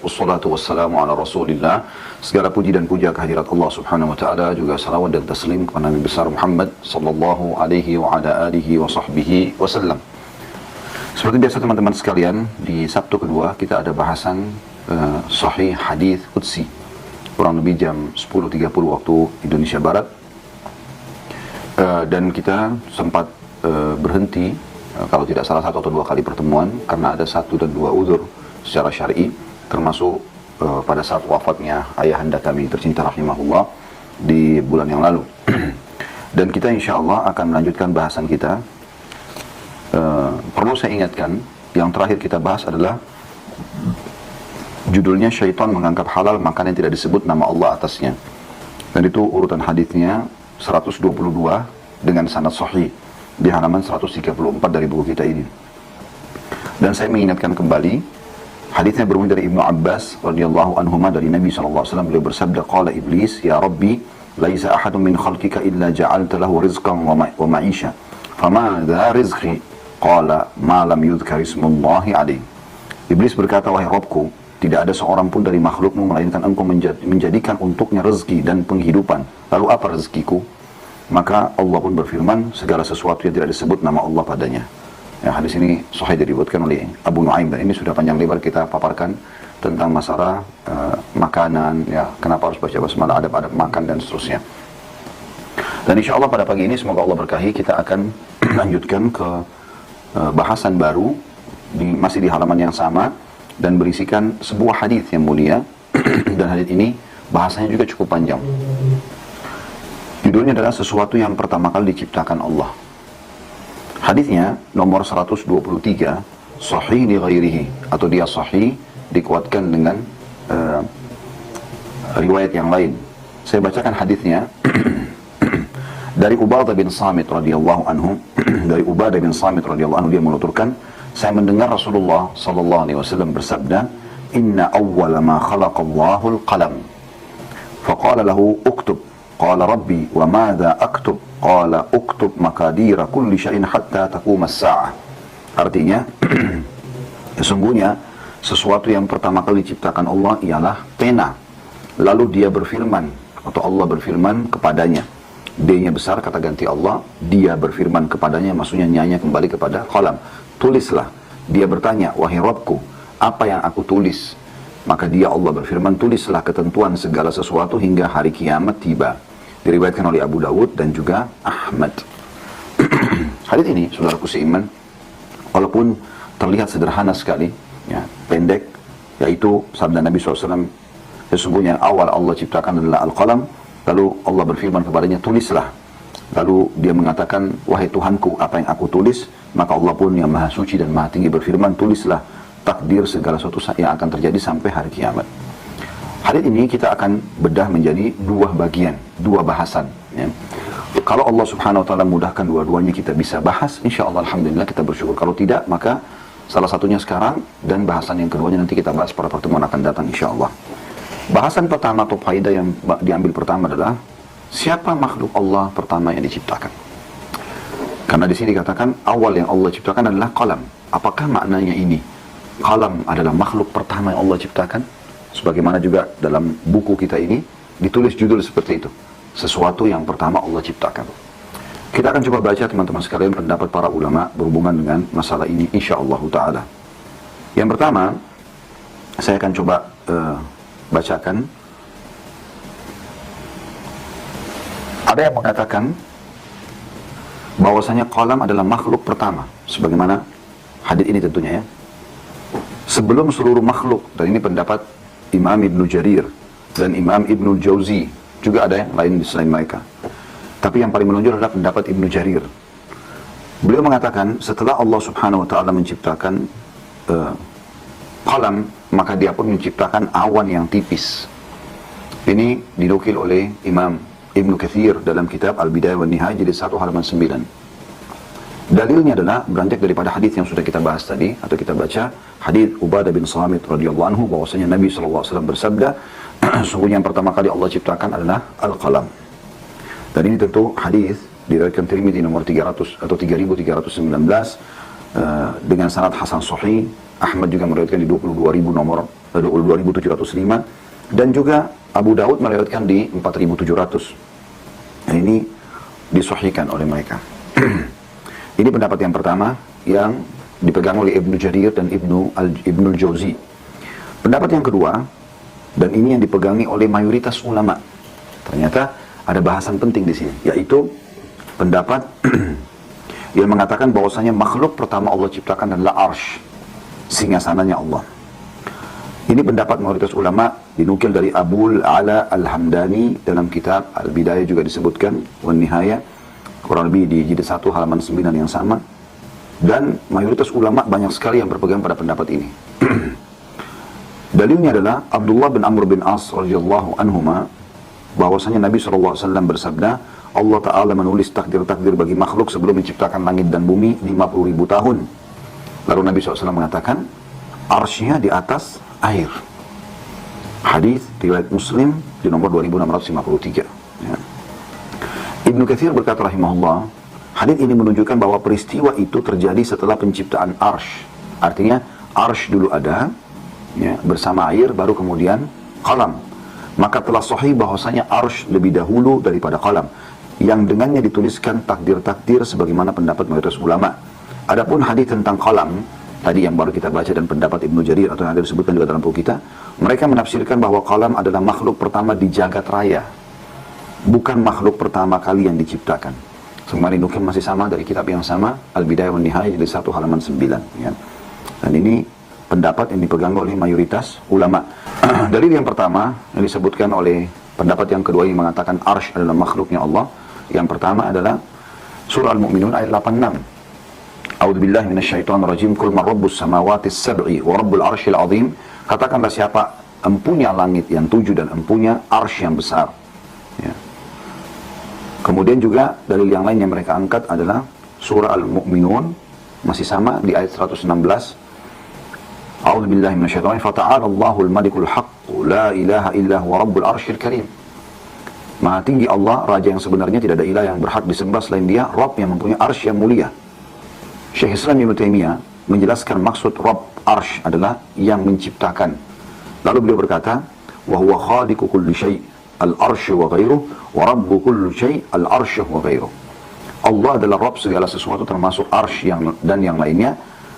wassalatu wassalamu ala rasulillah. Segala puji dan puja kehadirat Allah subhanahu wa ta'ala, juga salawat dan taslim kepada Nabi besar Muhammad sallallahu alaihi wa ala alihi wa sahbihi wasallam. Seperti biasa teman-teman sekalian, di Sabtu kedua kita ada bahasan Sahih Hadis Qudsi, kurang lebih jam 10.30 waktu Indonesia Barat. Dan kita sempat berhenti, kalau tidak salah 1 atau 2 kali pertemuan, karena ada 1 dan 2 uzur secara syar'i, termasuk pada saat wafatnya ayahanda kami tercinta rahimahullah di bulan yang lalu. Dan kita insya Allah akan melanjutkan bahasan kita. Perlu saya ingatkan, yang terakhir kita bahas adalah judulnya Syaitan Menganggap Halal Makanan yang Tidak Disebut Nama Allah Atasnya. Dan itu urutan hadisnya 122 dengan sanad sahih di halaman 134 dari buku kita ini. Dan saya mengingatkan kembali, hadisnya bermula dari Ibnu Abbas radhiyallahu anhuma dari Nabi SAW. Beliau bersabda, qala Iblis, ya Rabbi, laisa ahadun min khalqika illa ja'alta lahu rizqan wa ma'isha, famadha rizqi? Qala ma lam yudhkar ismullahi alaih. Iblis berkata, wahai Rabbku, tidak ada seorang pun dari makhlukmu melainkan engkau menjadikan untuknya rezeki dan penghidupan. Lalu apa rezekiku? Maka Allah pun berfirman, segala sesuatu yang tidak disebut nama Allah padanya. Ya, hadis ini sahih diriwayatkan oleh Abu Nuaim, dan ini sudah panjang lebar kita paparkan tentang masalah makanan, ya, kenapa harus baca basmalah, adab-adab makan dan seterusnya. Dan insya Allah pada pagi ini semoga Allah berkahi, kita akan lanjutkan ke bahasan baru masih di halaman yang sama dan berisikan sebuah hadis yang mulia. Dan hadis ini bahasanya juga cukup panjang. Judulnya adalah sesuatu yang pertama kali diciptakan Allah. Hadisnya nomor 123, sahih li ghairihi, atau dia sahih dikuatkan dengan riwayat yang lain. Saya bacakan hadisnya dari Ubadah bin Samit radhiyallahu anhu. Dari Ubadah bin Samit radhiyallahu anhu, dia menuturkan, saya mendengar Rasulullah sallallahu alaihi wasallam bersabda, inna awwala ma khalaqallahu al-qalam faqala lahu uktub. Qala Rabbi wa madza aktub? Qala uktub maqadira kulli syai'in hatta taqum as-sa'ah. Artinya, sesungguhnya sesuatu yang pertama kali diciptakan Allah ialah pena. Lalu dia berfirman, atau Allah berfirman kepadanya. D-nya besar, kata ganti Allah. Dia berfirman kepadanya, maksudnya nyanya kembali kepada qalam. Tulislah. Dia bertanya, wahai Rabbku, apa yang aku tulis? Maka dia Allah berfirman, tulislah ketentuan segala sesuatu hingga hari kiamat tiba. Diriwayatkan oleh Abu Dawud dan juga Ahmad. Hadis ini, saudaraku seiman, walaupun terlihat sederhana sekali, ya, pendek, yaitu sabda Nabi SAW, sesungguhnya awal Allah ciptakan adalah Al-Qalam, lalu Allah berfirman kepadanya, tulislah. Lalu dia mengatakan, wahai Tuhanku, apa yang aku tulis? Maka Allah pun yang maha suci dan maha tinggi berfirman, tulislah takdir segala sesuatu yang akan terjadi sampai hari kiamat. Hadis ini kita akan bedah menjadi 2 bagian, 2 bahasan. Ya. Kalau Allah subhanahu wa ta'ala mudahkan dua-duanya kita bisa bahas, insya Allah alhamdulillah kita bersyukur. Kalau tidak, maka salah satunya sekarang, dan bahasan yang keduanya nanti kita bahas pada pertemuan akan datang insya Allah. Bahasan pertama atau faedah yang diambil pertama adalah, siapa makhluk Allah pertama yang diciptakan? Karena di sini dikatakan awal yang Allah ciptakan adalah qalam. Apakah maknanya ini? Qalam adalah makhluk pertama yang Allah ciptakan? Sebagaimana juga dalam buku kita ini ditulis judul seperti itu, sesuatu yang pertama Allah ciptakan. Kita akan coba baca teman-teman sekalian pendapat para ulama berhubungan dengan masalah ini insyaallah ta'ala. Yang pertama, saya akan coba bacakan. Ada yang mengatakan bahwasanya qalam adalah makhluk pertama, sebagaimana hadis ini tentunya, ya, sebelum seluruh makhluk. Dan ini pendapat Imam Ibnu Jarir dan Imam Ibnu Jauzi, juga ada yang lain selain mereka. Tapi yang paling menonjol adalah pendapat Ibnu Jarir. Beliau mengatakan setelah Allah subhanahu wa ta'ala menciptakan qalam, maka dia pun menciptakan awan yang tipis. Ini dinukil oleh Imam Ibnu Katsir dalam kitab Al-Bidayah wa Nihayah jilid 1 halaman 9. Dalilnya adalah beranjak daripada hadis yang sudah kita bahas tadi, atau kita baca, hadis Ubadah bin Samit radhiyallahu anhu, bahwasanya Nabi SAW bersabda, sungguhnya yang pertama kali Allah ciptakan adalah Al-Qalam. Dan ini tentu hadis diriwayatkan Tirmidzi nomor 300 atau 3319 dengan sanad hasan sahih. Ahmad juga meriwayatkan di 22.000 nomor 2705, dan juga Abu Daud meriwayatkan di 4700. Nah, ini disahihkan oleh mereka. Ini pendapat yang pertama yang dipegang oleh Ibnu Jarir dan Ibnul Jauzi. Pendapat yang kedua, dan ini yang dipegangi oleh mayoritas ulama. Ternyata ada bahasan penting di sini, yaitu pendapat yang mengatakan bahwasanya makhluk pertama Allah ciptakan adalah Arsy, singgasananya Allah. Ini pendapat mayoritas ulama, dinukil dari Abul Ala Al-Hamdani dalam kitab Al-Bidayah, juga disebutkan Wan Nihayah, kurang lebih di jilid 1 halaman 9 yang sama. Dan mayoritas ulama banyak sekali yang berpegang pada pendapat ini. Dalilnya adalah Abdullah bin Amr bin As radhiyallahu anhuma, bahwasanya Nabi SAW bersabda, Allah Ta'ala menulis takdir-takdir bagi makhluk sebelum menciptakan langit dan bumi 50.000 tahun. Lalu Nabi SAW mengatakan, Arsy-nya di atas air. Hadis riwayat Muslim di nomor 2653. Ya. Ibnu Katsir berkata rahimahullah, hadis ini menunjukkan bahwa peristiwa itu terjadi setelah penciptaan Arsy. Artinya Arsy dulu ada, ya, bersama air, baru kemudian qalam. Maka telah sahih bahwasanya Arsy lebih dahulu daripada qalam, yang dengannya dituliskan takdir-takdir sebagaimana pendapat mayoritas ulama. Adapun hadis tentang qalam tadi yang baru kita baca dan pendapat Ibnu Jarir atau yang ada disebutkan juga dalam buku kita, mereka menafsirkan bahwa qalam adalah makhluk pertama di jagat raya, bukan makhluk pertama kali yang diciptakan. Kemarin nukil masih sama dari kitab yang sama, Al-Bidayah wan Nihayah, jadi 1 halaman 9, ya. Dan ini pendapat yang dipegang oleh mayoritas ulama. Dalil yang pertama yang disebutkan oleh pendapat yang kedua yang mengatakan Arsy adalah makhluknya Allah. Yang pertama adalah surah Al-Mu'minun ayat 86. A'udzubillahi minasyaitonirrajim. Qul man rabbus samawati as-sab'i wa rabbul arsyil 'azim. Katakanlah siapa empunya langit yang 7 dan empunya arsy yang besar. Ya. Kemudian juga dalil yang lain yang mereka angkat adalah surah Al-Mu'minun, masih sama di ayat 116. A'udzubillahi minasyaitonir rajim. Fata'ala Allahul malikul haqq la ilaha illa huwa rabbul arsyil karim. Maha tinggi Allah, raja yang sebenarnya tidak ada ilah yang berhak disembah selain dia, Rabb yang mempunyai arsy yang mulia. Syekh Islam Ibnu Taimiyah menjelaskan maksud Rabb arsy adalah yang menciptakan. Lalu beliau berkata, wa huwa khaliqu kulli syai' al-arsy wa ghairuh wa rabbu kulli syai' al-arsy wa ghairuh. Allah adalah Rabb segala sesuatu termasuk arsy dan yang lainnya.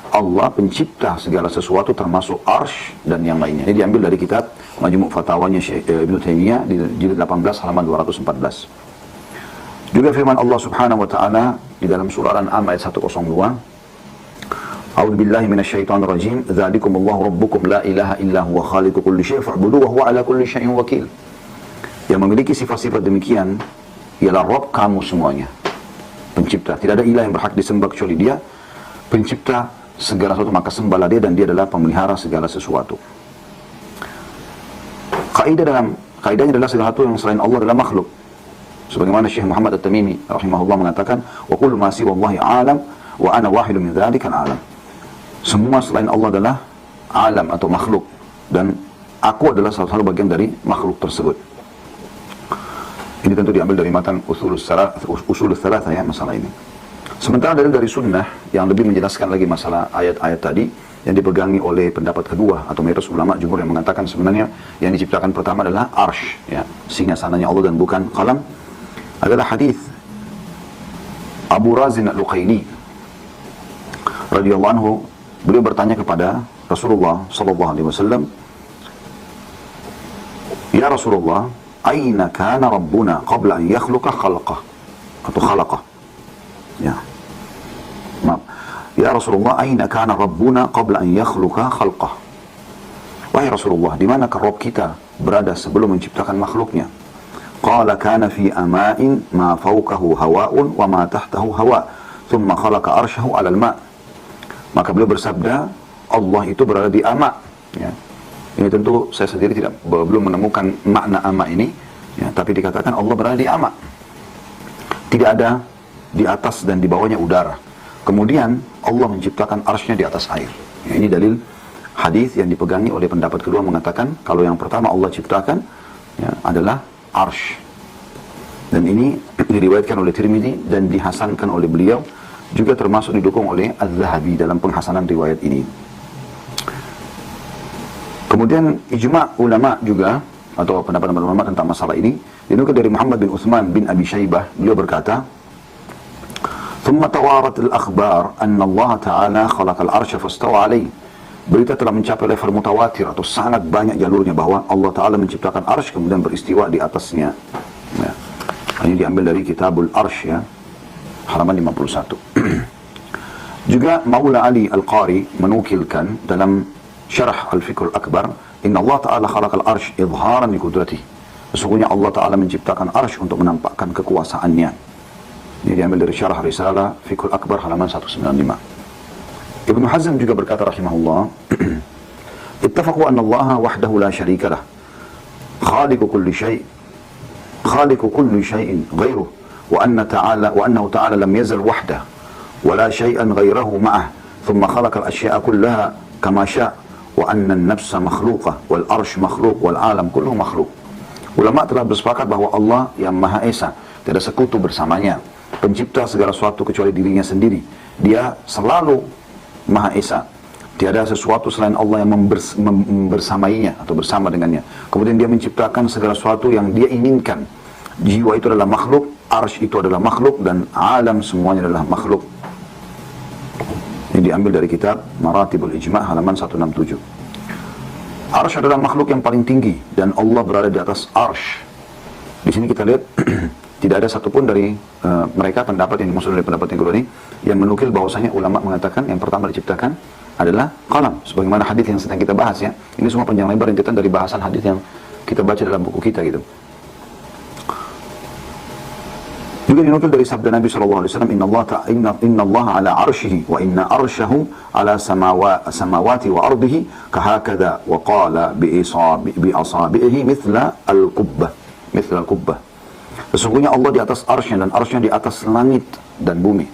Allah pencipta segala sesuatu termasuk arsy dan yang lainnya. Ini diambil dari kitab Majmu' Fatawanya Syekh Ibnu Taimiyah di jilid 18 halaman 214. Juga firman Allah Subhanahu wa taala di dalam surah Al-An'am ayat 102. A'udzubillahi minasyaitonir rajim. Dzalikumullahu rabbukum la ilaha illa huwa khaliqu kulli syai' fa'buduhu wa huwa ala kulli syai'in wakil. Yang memiliki sifat-sifat demikian ialah Rabb kamu semuanya, pencipta. Tidak ada ilah yang berhak disembah kecuali Dia, pencipta segala sesuatu, maka sembahlah Dia, dan Dia adalah pemelihara segala sesuatu. Kaidahnya adalah segala sesuatu yang selain Allah adalah makhluk. Sebagaimana Syekh Muhammad At-Tamimi rahimahullah mengatakan, wa kullu ma siwallahi alam wa ana wahidun min dzalikal alam. Semua selain Allah adalah alam atau makhluk, dan aku adalah salah satu bagian dari makhluk tersebut. Ini tentu diambil dari matan usul tsalatsa, ya, masalah ini. Sementara dari sunnah yang lebih menjelaskan lagi masalah ayat-ayat tadi yang dipegangi oleh pendapat kedua atau mayoritas ulama jumhur yang mengatakan sebenarnya yang diciptakan pertama adalah arsy, ya, singgasananya Allah dan bukan qalam, adalah hadis Abu Razin Al-Luqaini radhiyallahu anhu. Beliau bertanya kepada Rasulullah sallallahu alaihi wasallam, "Ya Rasulullah, aina kana rabbuna qabla an yakhluqa khalaqah?" Atau khalaqah. Ya. Maaf. Ya Rasulullah, aina kana rabbuna qabla an yakhluqa khalqah? Wahai Rasulullah, di manakah Rabb kita berada sebelum menciptakan makhluknya? Qala kana fi ama'in ma fawqahu hawa'un wa ma tahtahu hawa', thumma khalaqa arsyahu 'alal ma'. Maka beliau bersabda, Allah itu berada di ama', ya. Ini tentu saya sendiri belum menemukan makna ama' ini, ya, tapi dikatakan Allah berada di ama'. Tidak ada di atas dan di bawahnya udara. Kemudian Allah menciptakan arsy-Nya di atas air. Ya, ini dalil hadis yang dipegangi oleh pendapat kedua mengatakan kalau yang pertama Allah ciptakan, ya, adalah arsy. Dan ini diriwayatkan oleh Tirmidzi dan dihasankan oleh beliau, juga termasuk didukung oleh Az-Zahabi dalam penghasanan riwayat ini. Kemudian ijma' ulama juga, atau pendapat ulama tentang masalah ini, dinukil dari Muhammad bin Uthman bin Abi Shaybah, beliau berkata, ثم توارت الأخبار أن الله تعالى خلق العرش فاستوى عليه. Berita telah mencapai level mutawatir atau sangat banyak jalurnya bahwa Allah Ta'ala menciptakan arsh kemudian beristiwa di atasnya. Ya. Ini diambil dari Kitabul Arsh ya, halaman 51. Juga Maula Ali Al-Qari menukilkan dalam Syarah Al-Fiqh Al-Akbar, Inna Allah Ta'ala khalaqal arsh idharan li qudratihi. Sesungguhnya Allah Ta'ala menciptakan arsh untuk menampakkan kekuasaannya. Ini diambil dari Syarah Risalah Fiqh Al-Akbar halaman 195. Ibnu Hazm juga berkata rahimahullah, ittafaqu anna Allah wahdahu la syarika lah, khaliqu kulli syai'in ghairuh, wa annahu ta'ala lam yazal wahdah wa la syai'an ghairahu ma'ah, thumma khalaqa al-asya'a kullaha kama sya', wa anna an-nafsa makhluqah wal arsh makhluq wal alam kulluhu makhluq. Ulama telah bersepakat bahwa Allah yang Maha Esa, tidak sekutu bersamanya, pencipta segala sesuatu kecuali dirinya sendiri. Dia selalu Maha Esa. Tiada sesuatu selain Allah yang bersamainya atau bersama dengannya. Kemudian dia menciptakan segala sesuatu yang dia inginkan. Jiwa itu adalah makhluk, arsh itu adalah makhluk, dan alam semuanya adalah makhluk. Ini diambil dari kitab Maratibul Ijma' halaman 167. Arsh adalah makhluk yang paling tinggi dan Allah berada di atas arsh. Di sini kita lihat tidak ada satupun dari mereka pendapat yang dimaksud dari pendapat yang kedua ini yang menukil bahwasanya ulama mengatakan yang pertama diciptakan adalah qalam, sebagaimana hadis yang sedang kita bahas ya. Ini semua panjang lebar rentetan dari bahasan hadis yang kita baca dalam buku kita gitu. Juga dinukil dari sabda Nabi SAW, Inna Allah ala arshihi wa inna arshahu ala samawati wa ardihi kahakada wa qala bi asabihi mithla al-qubbah. Sesungguhnya Allah di atas arsy-Nya dan arsy-Nya di atas langit dan bumi.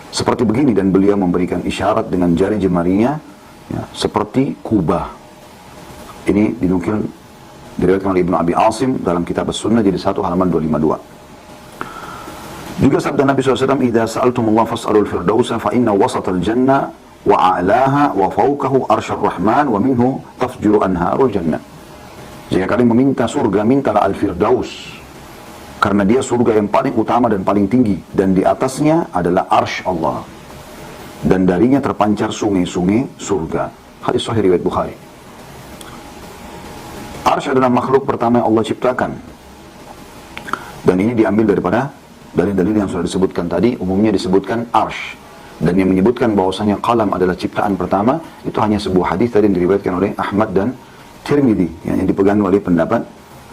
Seperti begini, dan beliau memberikan isyarat dengan jari jemarinya ya, seperti kubah. Ini dinukil diriwayatkan oleh Ibnu Abi Asim dalam kitab As-Sunnah jadi 1 halaman 252. Juga sabda Nabi SAW, "Idza sa'altumullah fas'alul firdausa fa inna wasatal jannah wa a'laha wa fawqahu arsyur rahman wa minhu tafjuru anharul jannah." Jika kalian meminta surga, mintalah al-firdaus. Karena dia surga yang paling utama dan paling tinggi, dan di atasnya adalah arsy Allah, dan darinya terpancar sungai-sungai surga. Hadis sahih riwayat Bukhari. Arsy adalah makhluk pertama yang Allah ciptakan, dan ini diambil daripada dalil-dalil yang sudah disebutkan tadi. Umumnya disebutkan arsy, dan yang menyebutkan bahwasanya qalam adalah ciptaan pertama itu hanya sebuah hadis tadi yang diriwayatkan oleh Ahmad dan Tirmidzi yang dipegang oleh pendapat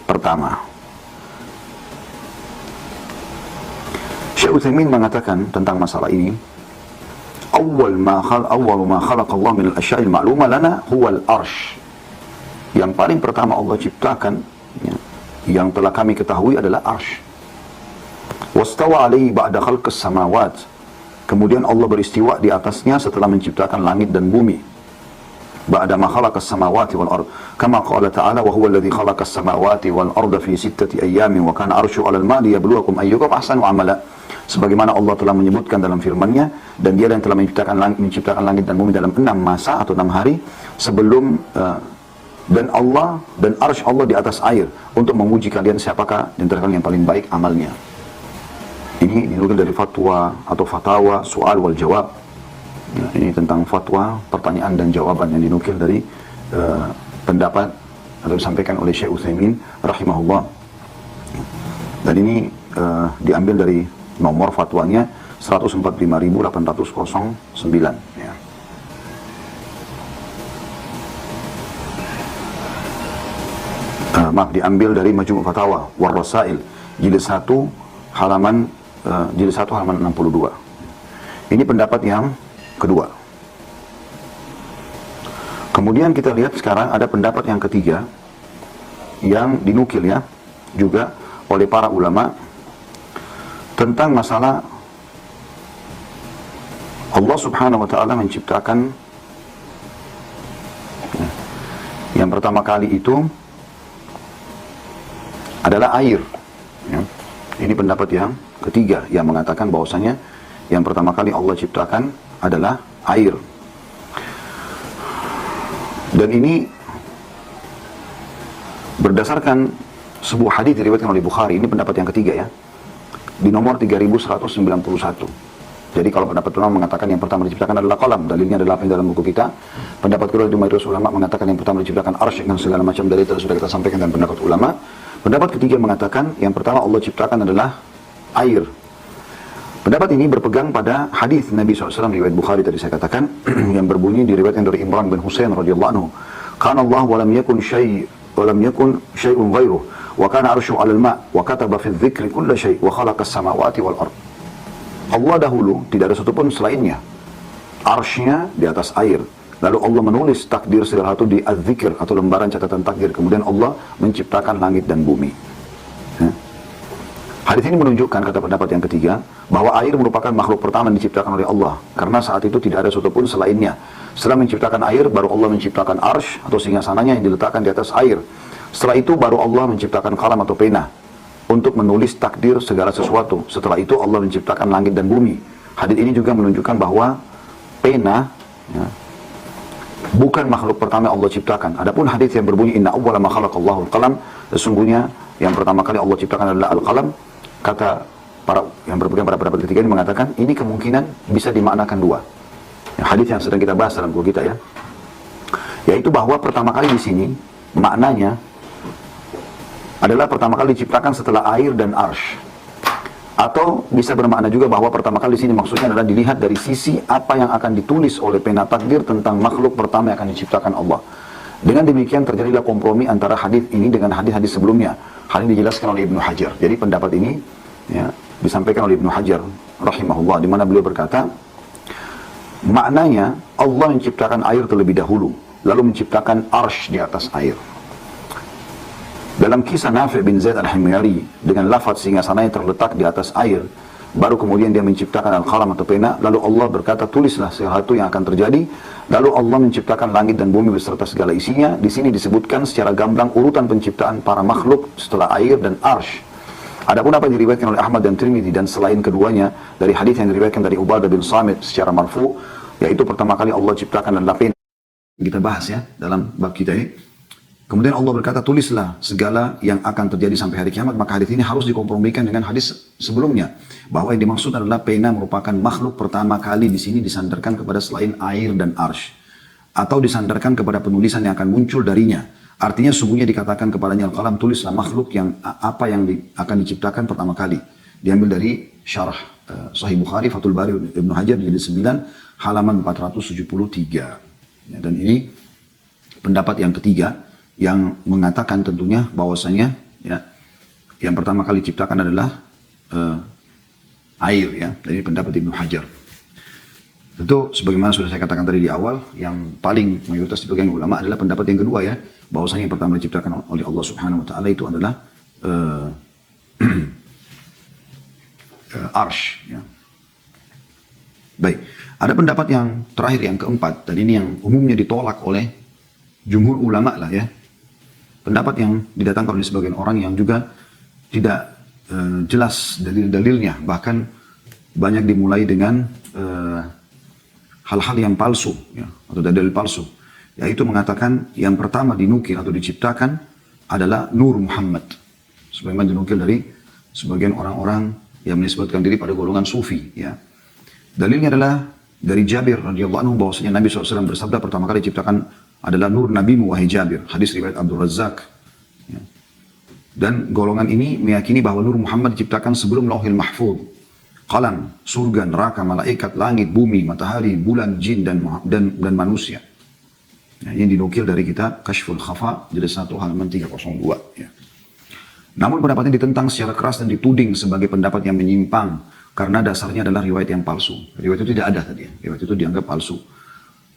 pertama. Syekh Utsaimin mengatakan tentang masalah ini, awal ma khalaq Allah min al-asya'il ma'luma lana huwa al-arsh. Yang paling pertama Allah ciptakan ya, yang telah kami ketahui adalah arsh. Wastawa alaihi ba'da khalqis samawat. Kemudian Allah beristiwa di atasnya setelah menciptakan langit dan bumi. Ba'da ma khalaqas samawati wal ard. Kama qala ta'ala wa huwa alladhi khalaqas samawati wal arda fi 6 ayyamin wa kana arsyu 'alal ma'i liyabluwakum ayyukum ahsanu 'amala. Sebagaimana Allah telah menyebutkan dalam firman-Nya, dan Dia yang telah menciptakan langit dan bumi dalam 6 masa atau 6 hari sebelum dan arsy Allah di atas air untuk menguji kalian siapakah di antara kalian yang paling baik amalnya. Ini dinukil dari fatwa atau fatawa soal wal jawab. Nah, ini tentang fatwa, pertanyaan dan jawaban yang dinukil dari pendapat atau disampaikan oleh Syekh Utsaimin rahimahullah. Dan ini diambil dari nomor fatwanya 145.809 ya. Maaf, diambil dari Majmu' Fatawa war Rasail jilid 1 halaman 62. Ini pendapat yang kedua. Kemudian kita lihat sekarang ada pendapat yang ketiga yang dinukil ya juga oleh para ulama tentang masalah Allah Subhanahu wa Ta'ala menciptakan yang pertama kali itu adalah air ya. Ini pendapat yang ketiga yang mengatakan bahwasanya yang pertama kali Allah ciptakan adalah air, dan ini Berdasarkan sebuah hadis diriwayatkan oleh Bukhari, ini pendapat yang ketiga ya, di nomor 3191. Jadi kalau pendapat pertama mengatakan yang pertama diciptakan adalah qalam, dalilnya adalah apa yang dalam buku kita. Pendapat kedua dari mayoritas ulama mengatakan yang pertama diciptakan arsy dengan segala macam dalil yang sudah kita sampaikan dan pendapat ulama. Pendapat ketiga mengatakan yang pertama Allah ciptakan adalah air. Pendapat ini berpegang pada hadis Nabi SAW riwayat Bukhari tadi saya katakan yang berbunyi diriwayatkan dari Imran bin Husain radhiyallahu anhu. Kana Allah wa lam yakun syai'un ghairuh wa kana arsyu 'alal ma' wa kataba fi dzikri kulla syai' wa khalaqas samawati wal ard. Allah dahulu tidak ada satupun selainnya. Arsy-nya di atas air. Lalu Allah menulis takdir segala sesuatu di az-zikr atau lembaran catatan takdir. Kemudian Allah menciptakan langit dan bumi. Hadis ini menunjukkan, kata pendapat yang ketiga, bahwa air merupakan makhluk pertama yang diciptakan oleh Allah. Karena saat itu tidak ada satupun selainnya. Setelah menciptakan air, baru Allah menciptakan arsy atau singgasananya yang diletakkan di atas air. Setelah itu baru Allah menciptakan kalam atau pena untuk menulis takdir segala sesuatu. Setelah itu Allah menciptakan langit dan bumi. Hadis ini juga menunjukkan bahwa pena ya, bukan makhluk pertama yang Allah ciptakan. Adapun hadis yang berbunyi inna awwala ma khalaqallahu al-qalam, sesungguhnya yang pertama kali Allah ciptakan adalah al-qalam. Kata para yang berpegang pada pendapat ketiga ini mengatakan ini kemungkinan bisa dimaknakan dua. Ya, hadis yang sedang kita bahas dalam buku kita ya, yaitu bahwa pertama kali di sini maknanya adalah pertama kali diciptakan setelah air dan arsy. Atau bisa bermakna juga bahwa pertama kali di sini maksudnya adalah dilihat dari sisi apa yang akan ditulis oleh pena takdir tentang makhluk pertama yang akan diciptakan Allah. Dengan demikian terjadilah kompromi antara hadis ini dengan hadis-hadis sebelumnya. Hal ini dijelaskan oleh Ibnu Hajar. Jadi pendapat ini ya, disampaikan oleh Ibnu Hajar rahimahullah, di mana beliau berkata, maknanya Allah menciptakan air terlebih dahulu, lalu menciptakan arsy di atas air. Dalam kisah Nafi' bin Zaid al-Himyari dengan lafaz singgasana yang terletak di atas air, baru kemudian dia menciptakan al-qalam atau pena, lalu Allah berkata tulislah sesuatu yang akan terjadi, lalu Allah menciptakan langit dan bumi beserta segala isinya. Di sini disebutkan secara gamblang urutan penciptaan para makhluk setelah air dan arsy. Adapun apa yang diriwayatkan oleh Ahmad dan Tirmidzi dan selain keduanya dari hadis yang diriwayatkan dari Ubadah bin Samit secara marfu, yaitu pertama kali Allah ciptakan adalah pena. Kita bahas ya dalam bab kita ini. Kemudian Allah berkata, tulislah segala yang akan terjadi sampai hari kiamat. Maka hadis ini harus dikompromikan dengan hadis sebelumnya, bahwa yang dimaksud adalah pena merupakan makhluk pertama kali di sini disandarkan kepada selain air dan arsy, atau disandarkan kepada penulisan yang akan muncul darinya. Artinya sungguhnya dikatakan kepadanya al-qalam, tulislah makhluk yang apa yang akan diciptakan pertama kali. Diambil dari syarah Sahih Bukhari Fathul Bari Ibnu Hajar jilid 9 halaman 473. Ya, dan ini pendapat yang ketiga yang mengatakan tentunya bahwasanya ya yang pertama kali diciptakan adalah air ya, dari pendapat Ibnu Hajar. Tentu sebagaimana sudah saya katakan tadi di awal, yang paling mayoritas dipegang ulama adalah pendapat yang kedua ya, bahwasanya yang pertama diciptakan oleh Allah Subhanahu wa taala itu adalah arsy ya. Baik, ada pendapat yang terakhir yang keempat, dan ini yang umumnya ditolak oleh jumhur ulama lah ya. Pendapat yang didatangkan oleh sebagian orang yang juga tidak jelas dalil-dalilnya, bahkan banyak dimulai dengan hal-hal yang palsu ya, atau dalil palsu, yaitu mengatakan yang pertama dinukil atau diciptakan adalah Nur Muhammad, sebagaimana dinukil dari sebagian orang-orang yang menisbatkan diri pada golongan sufi ya. Dalilnya adalah dari Jabir radhiyallahu anhu bahwasanya Nabi SAW bersabda pertama kali diciptakan adalah nur nabimu wahai Jabir, hadis riwayat Abdul Razzaq ya. Dan golongan ini meyakini bahwa Nur Muhammad diciptakan sebelum Lauhil Mahfuz, qalam, surga, neraka, malaikat, langit, bumi, matahari, bulan, jin dan manusia ya, yang dinukil dari kitab Kashful Khafa jilid 1 halaman 302 ya. Namun pendapatnya ditentang secara keras dan dituding sebagai pendapat yang menyimpang karena dasarnya adalah riwayat yang palsu. Riwayat itu tidak ada tadi ya. Riwayat itu dianggap palsu.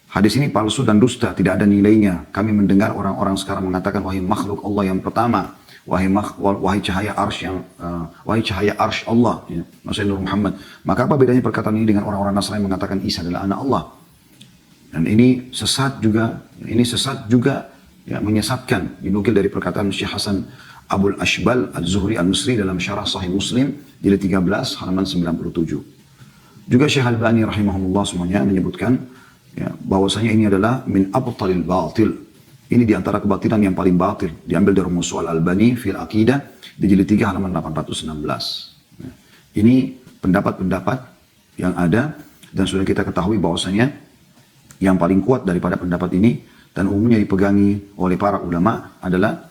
Hadis ini palsu dan dusta, tidak ada nilainya. Kami mendengar orang-orang sekarang mengatakan wahai makhluk Allah yang pertama, wahai cahaya arsy Allah, ya, maksudnya Nur Muhammad. Maka apa bedanya perkataan ini dengan orang-orang Nasrani mengatakan Isa adalah anak Allah? Dan ini sesat juga ya, menyesatkan. Dinukil dari perkataan Syekh Hasan Abul Ashbal Az-Zuhri Al-Misri dalam syarah Sahih Muslim jilid 13 halaman 97. Juga Syekh Albani rahimahullah semuanya menyebutkan ya, bahwasanya ini adalah min abtalil batil, Ini diantara kebatilan yang paling batil. Diambil dari Musa al-Albani fil Aqidah di jilid 3 halaman 816. Ini pendapat-pendapat yang ada dan sudah kita ketahui bahwasanya yang paling kuat daripada pendapat ini dan umumnya dipegangi oleh para ulama adalah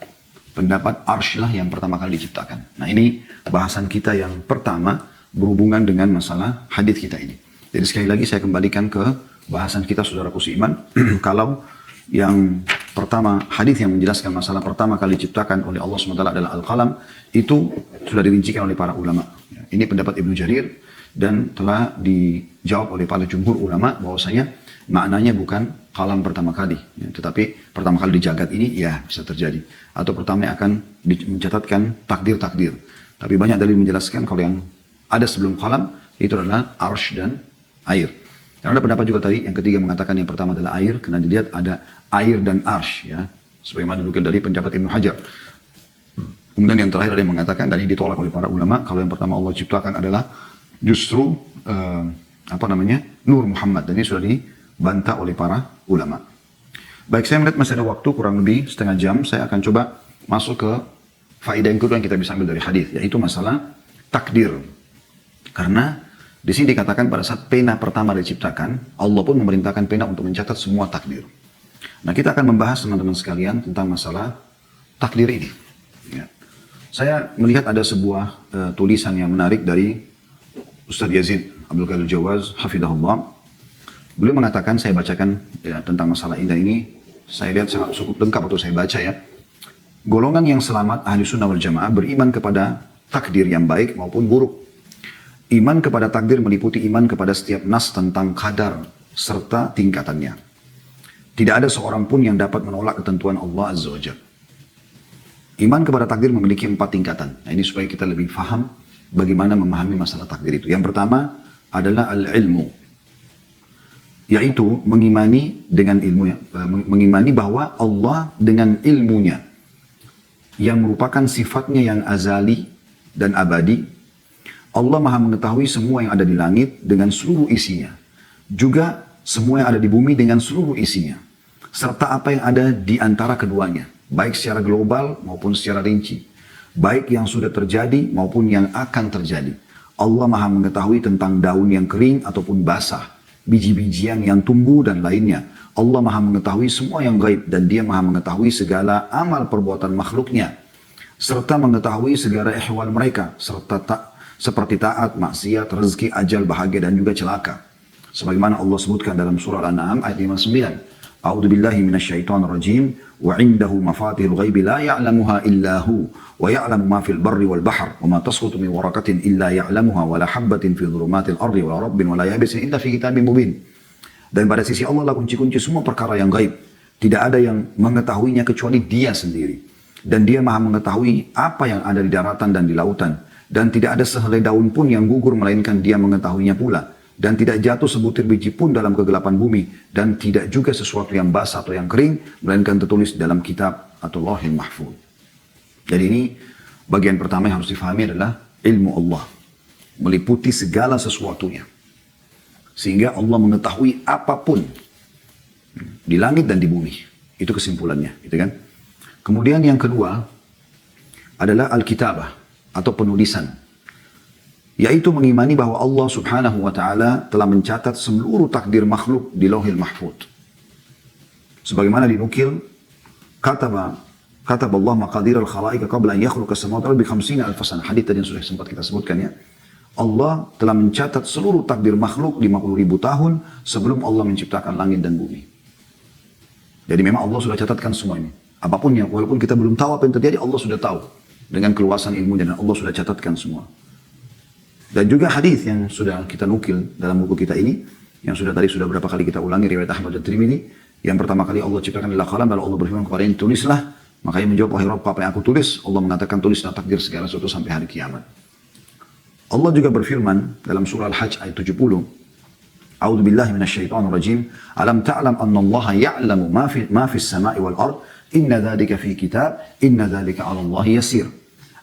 pendapat arsy lah yang pertama kali diciptakan. Nah ini bahasan kita yang pertama berhubungan dengan masalah hadis kita ini. Jadi sekali lagi saya kembalikan ke bahasan kita saudaraku seiman. Kalau yang pertama, hadis yang menjelaskan masalah pertama kali diciptakan oleh Allah SWT adalah Al-Qalam, itu sudah dirincikan oleh para ulama. Ini pendapat Ibnu Jarir dan telah dijawab oleh para jumhur ulama bahwasanya maknanya bukan qalam pertama kali, tetapi pertama kali di jagat ini ya bisa terjadi. Atau pertama akan mencatatkan takdir-takdir. Tapi banyak dalil menjelaskan kalau yang ada sebelum qalam itu adalah arsy dan air. Dan ada pendapat juga tadi yang ketiga mengatakan yang pertama adalah air, karena dilihat ada air dan arsy, ya, sebagaimana dinukil dari pendapat Ibnu Hajar. Kemudian yang terakhir ada yang mengatakan, dan ini ditolak oleh para ulama, kalau yang pertama Allah ciptakan adalah justru Nur Muhammad, dan ini sudah dibantah oleh para ulama. Baik, saya melihat masih ada waktu kurang lebih setengah jam, saya akan coba masuk ke faedah yang kedua yang kita bisa ambil dari hadis, yaitu masalah takdir. Karena di sini dikatakan pada saat pena pertama diciptakan, Allah pun memerintahkan pena untuk mencatat semua takdir. Nah, kita akan membahas teman-teman sekalian tentang masalah takdir ini. Ya. Saya melihat ada sebuah tulisan yang menarik dari Ustaz Yazid Abdul Qadir Jawaz, hafidhahullah. Beliau mengatakan, saya bacakan ya, tentang masalah ini. Saya lihat sangat cukup lengkap untuk saya baca ya. Golongan yang selamat ahli sunnah wal jamaah beriman kepada takdir yang baik maupun buruk. Iman kepada takdir meliputi iman kepada setiap nas tentang qadar serta tingkatannya. Tidak ada seorang pun yang dapat menolak ketentuan Allah Azza wa Jalla. Iman kepada takdir memiliki 4 tingkatan. Nah ini supaya kita lebih faham bagaimana memahami masalah takdir itu. Yang pertama adalah al-ilmu. Yaitu mengimani dengan ilmunya. Mengimani bahwa Allah dengan ilmunya yang merupakan sifatnya yang azali dan abadi. Allah maha mengetahui semua yang ada di langit dengan seluruh isinya. Juga semua yang ada di bumi dengan seluruh isinya. Serta apa yang ada di antara keduanya. Baik secara global maupun secara rinci. Baik yang sudah terjadi maupun yang akan terjadi. Allah maha mengetahui tentang daun yang kering ataupun basah. Biji-bijian yang tumbuh dan lainnya. Allah maha mengetahui semua yang gaib. Dan dia maha mengetahui segala amal perbuatan makhluknya. Serta mengetahui segala ihwal mereka. Seperti taat, maksiat, rezeki, ajal, bahagia dan juga celaka. Sebagaimana Allah sebutkan dalam surah Al-An'am ayat 59. A'udzu billahi minasyaitonir rajim wa 'indahu mafatihul ghaibi la ya'lamuha illa hu wa ya'lamu ma fil barri wal bahr wa ma tasqutu min waraqatin illa ya'lamuha wa la habatin fi dhulumatil ardi wa la rabbin wa la yabisin illa fi kitabim mubin. Dan pada sisi Allah lah kunci-kunci semua perkara yang gaib. Tidak ada yang mengetahuinya kecuali Dia sendiri. Dan Dia maha mengetahui apa yang ada di daratan dan di lautan. Dan tidak ada sehelai daun pun yang gugur melainkan Dia mengetahuinya pula. Dan tidak jatuh sebutir biji pun dalam kegelapan bumi. Dan tidak juga sesuatu yang basah atau yang kering melainkan tertulis dalam kitab atau Lauhil Mahfuz. Jadi ini bagian pertama yang harus difahami adalah ilmu Allah. Meliputi segala sesuatunya. Sehingga Allah mengetahui apapun di langit dan di bumi. Itu kesimpulannya, gitu kan? Kemudian yang kedua adalah al-kitabah atau penulisan, yaitu mengimani bahwa Allah Subhanahu wa taala telah mencatat seluruh takdir makhluk di Lauhil Mahfuz. Sebagaimana dinukil, kata Allah maqadir al-khalaiq qabla an yakhluqa as-samawati wal ardi bi 50,000 sanah. Hadits tadi yang sudah sempat kita sebutkan ya. Allah telah mencatat seluruh takdir makhluk 50.000 tahun sebelum Allah menciptakan langit dan bumi. Jadi memang Allah sudah catatkan semua ini. Apapun yang, walaupun kita belum tahu apa yang terjadi, Allah sudah tahu. Dengan keluasan ilmu dan Allah sudah catatkan semua. Dan juga hadis yang sudah kita nukil dalam buku kita ini, yang tadi sudah berapa kali kita ulangi riwayat Ahmad dan Tirmidzi, yang pertama kali Allah ciptakan adalah qalam, lalu Allah berfirman kepada ini, tulislah. Makanya menjawab, wahai Rabb, apa yang aku tulis? Allah mengatakan, tulislah takdir segala sesuatu sampai hari kiamat. Allah juga berfirman dalam surah Al-Hajj ayat 70, A'udzu billahi minasyaitonir rajim, alam ta'lam anna Allah ya'lamu ma fis sama'i wal ard, inna dzalika fi kitab, inna dzalika 'ala Allah yasir.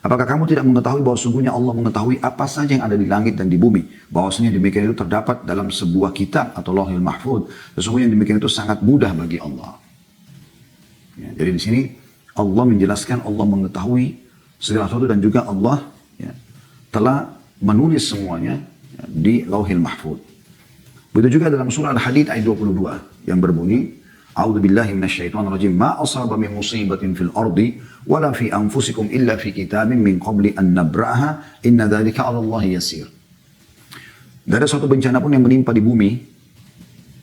Apakah kamu tidak mengetahui bahwa sungguhnya Allah mengetahui apa saja yang ada di langit dan di bumi? Bahwasanya demikian itu terdapat dalam sebuah kitab atau Lauhil Mahfuz. Sesungguhnya demikian itu sangat mudah bagi Allah. Ya, jadi di sini Allah menjelaskan, Allah mengetahui segala sesuatu dan juga Allah ya, telah menulis semuanya ya, di Lauhil Mahfuz. Begitu juga dalam surah Al-Hadid ayat 22 yang berbunyi, A'udzu billahi minasyaitonir rajim, ma asaba min musibatin fil ardi wala fi anfusikum illa fi kitabin min qabli an nabra'aha inna dzalika 'ala Allah yasir. Tidak ada suatu bencana pun yang menimpa di bumi,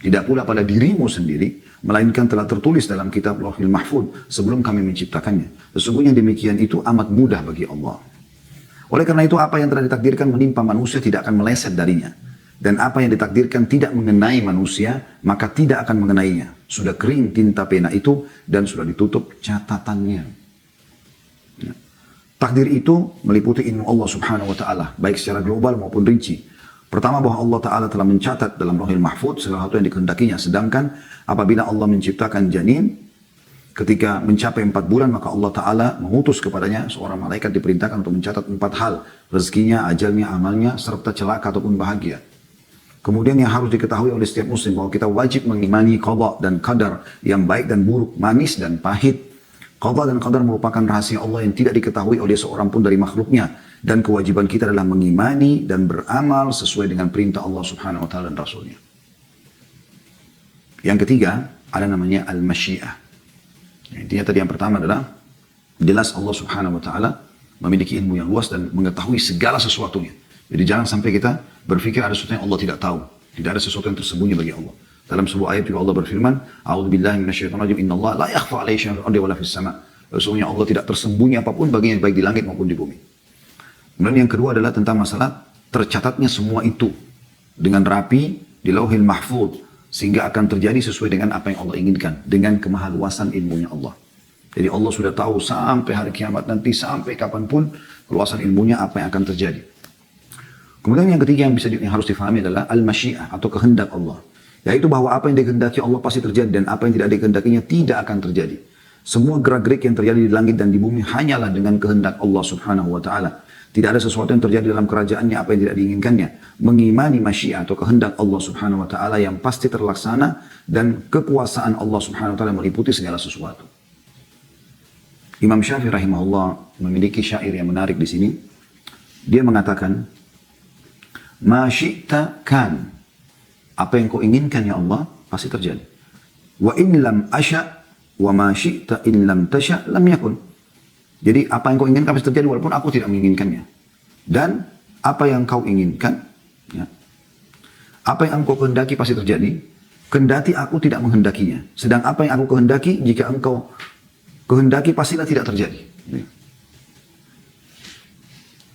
tidak pula pada dirimu sendiri, melainkan telah tertulis dalam kitab Lauhil Mahfuz sebelum kami menciptakannya. Sesungguhnya demikian itu amat mudah bagi Allah. Oleh karena itu apa yang telah ditakdirkan menimpa manusia tidak akan meleset darinya. Dan apa yang ditakdirkan tidak mengenai manusia, maka tidak akan mengenainya. Sudah kering tinta pena itu dan sudah ditutup catatannya. Ya. Takdir itu meliputi ilmu Allah subhanahu wa ta'ala, baik secara global maupun rinci. Pertama bahwa Allah Ta'ala telah mencatat dalam Lauhil Mahfuz segala sesuatu yang dikehendakinya. Sedangkan apabila Allah menciptakan janin, ketika mencapai 4 bulan maka Allah Ta'ala mengutus kepadanya seorang malaikat diperintahkan untuk mencatat 4 hal. Rezekinya, ajalnya, amalnya, serta celaka ataupun bahagia. Kemudian yang harus diketahui oleh setiap muslim bahwa kita wajib mengimani qada dan qadar yang baik dan buruk, manis dan pahit. Qada dan qadar merupakan rahasia Allah yang tidak diketahui oleh seorang pun dari makhluknya. Dan kewajiban kita adalah mengimani dan beramal sesuai dengan perintah Allah subhanahu wa ta'ala dan Rasulnya. Yang ketiga, ada namanya al-masyiah. Intinya tadi yang pertama adalah, jelas Allah subhanahu wa ta'ala memiliki ilmu yang luas dan mengetahui segala sesuatunya. Jadi jangan sampai kita berpikir ada sesuatu yang Allah tidak tahu. Tidak ada sesuatu yang tersembunyi bagi Allah. Dalam sebuah ayat juga Allah berfirman, A'udzu billahi minasyaitonir rajim, innallaha la yakhfa 'alaihi syai'un fil ardi wala fis sama'. Sesungguhnya Allah tidak tersembunyi apapun baginya baik di langit maupun di bumi. Kemudian yang kedua adalah tentang masalah tercatatnya semua itu dengan rapi di Lauhil Mahfuz sehingga akan terjadi sesuai dengan apa yang Allah inginkan dengan kemahaluasan ilmunya Allah. Jadi Allah sudah tahu sampai hari kiamat nanti, sampai kapanpun keluasan ilmunya apa yang akan terjadi. Kemudian yang ketiga yang harus difahami adalah al-masyiah atau kehendak Allah. Yaitu bahwa apa yang dikehendaki Allah pasti terjadi dan apa yang tidak dikehendakinya tidak akan terjadi. Semua gerak-gerik yang terjadi di langit dan di bumi hanyalah dengan kehendak Allah subhanahu wa ta'ala. Tidak ada sesuatu yang terjadi dalam kerajaannya apa yang tidak diinginkannya. Mengimani masyiah atau kehendak Allah subhanahu wa ta'ala yang pasti terlaksana dan kekuasaan Allah subhanahu wa ta'ala meliputi segala sesuatu. Imam Syafi'i rahimahullah memiliki syair yang menarik di sini. Dia mengatakan, Ma syi'ta kan. Apa yang kau inginkan ya Allah, pasti terjadi. Wa in lam asya' wa ma syi'ta in lam tasya' lam yakun. Jadi apa yang kau inginkan pasti terjadi walaupun aku tidak menginginkannya. Dan apa yang kau inginkan, ya, apa yang engkau kehendaki pasti terjadi. Kendati aku tidak menghendakinya. Sedang apa yang aku kehendaki, jika engkau kehendaki pastilah tidak terjadi.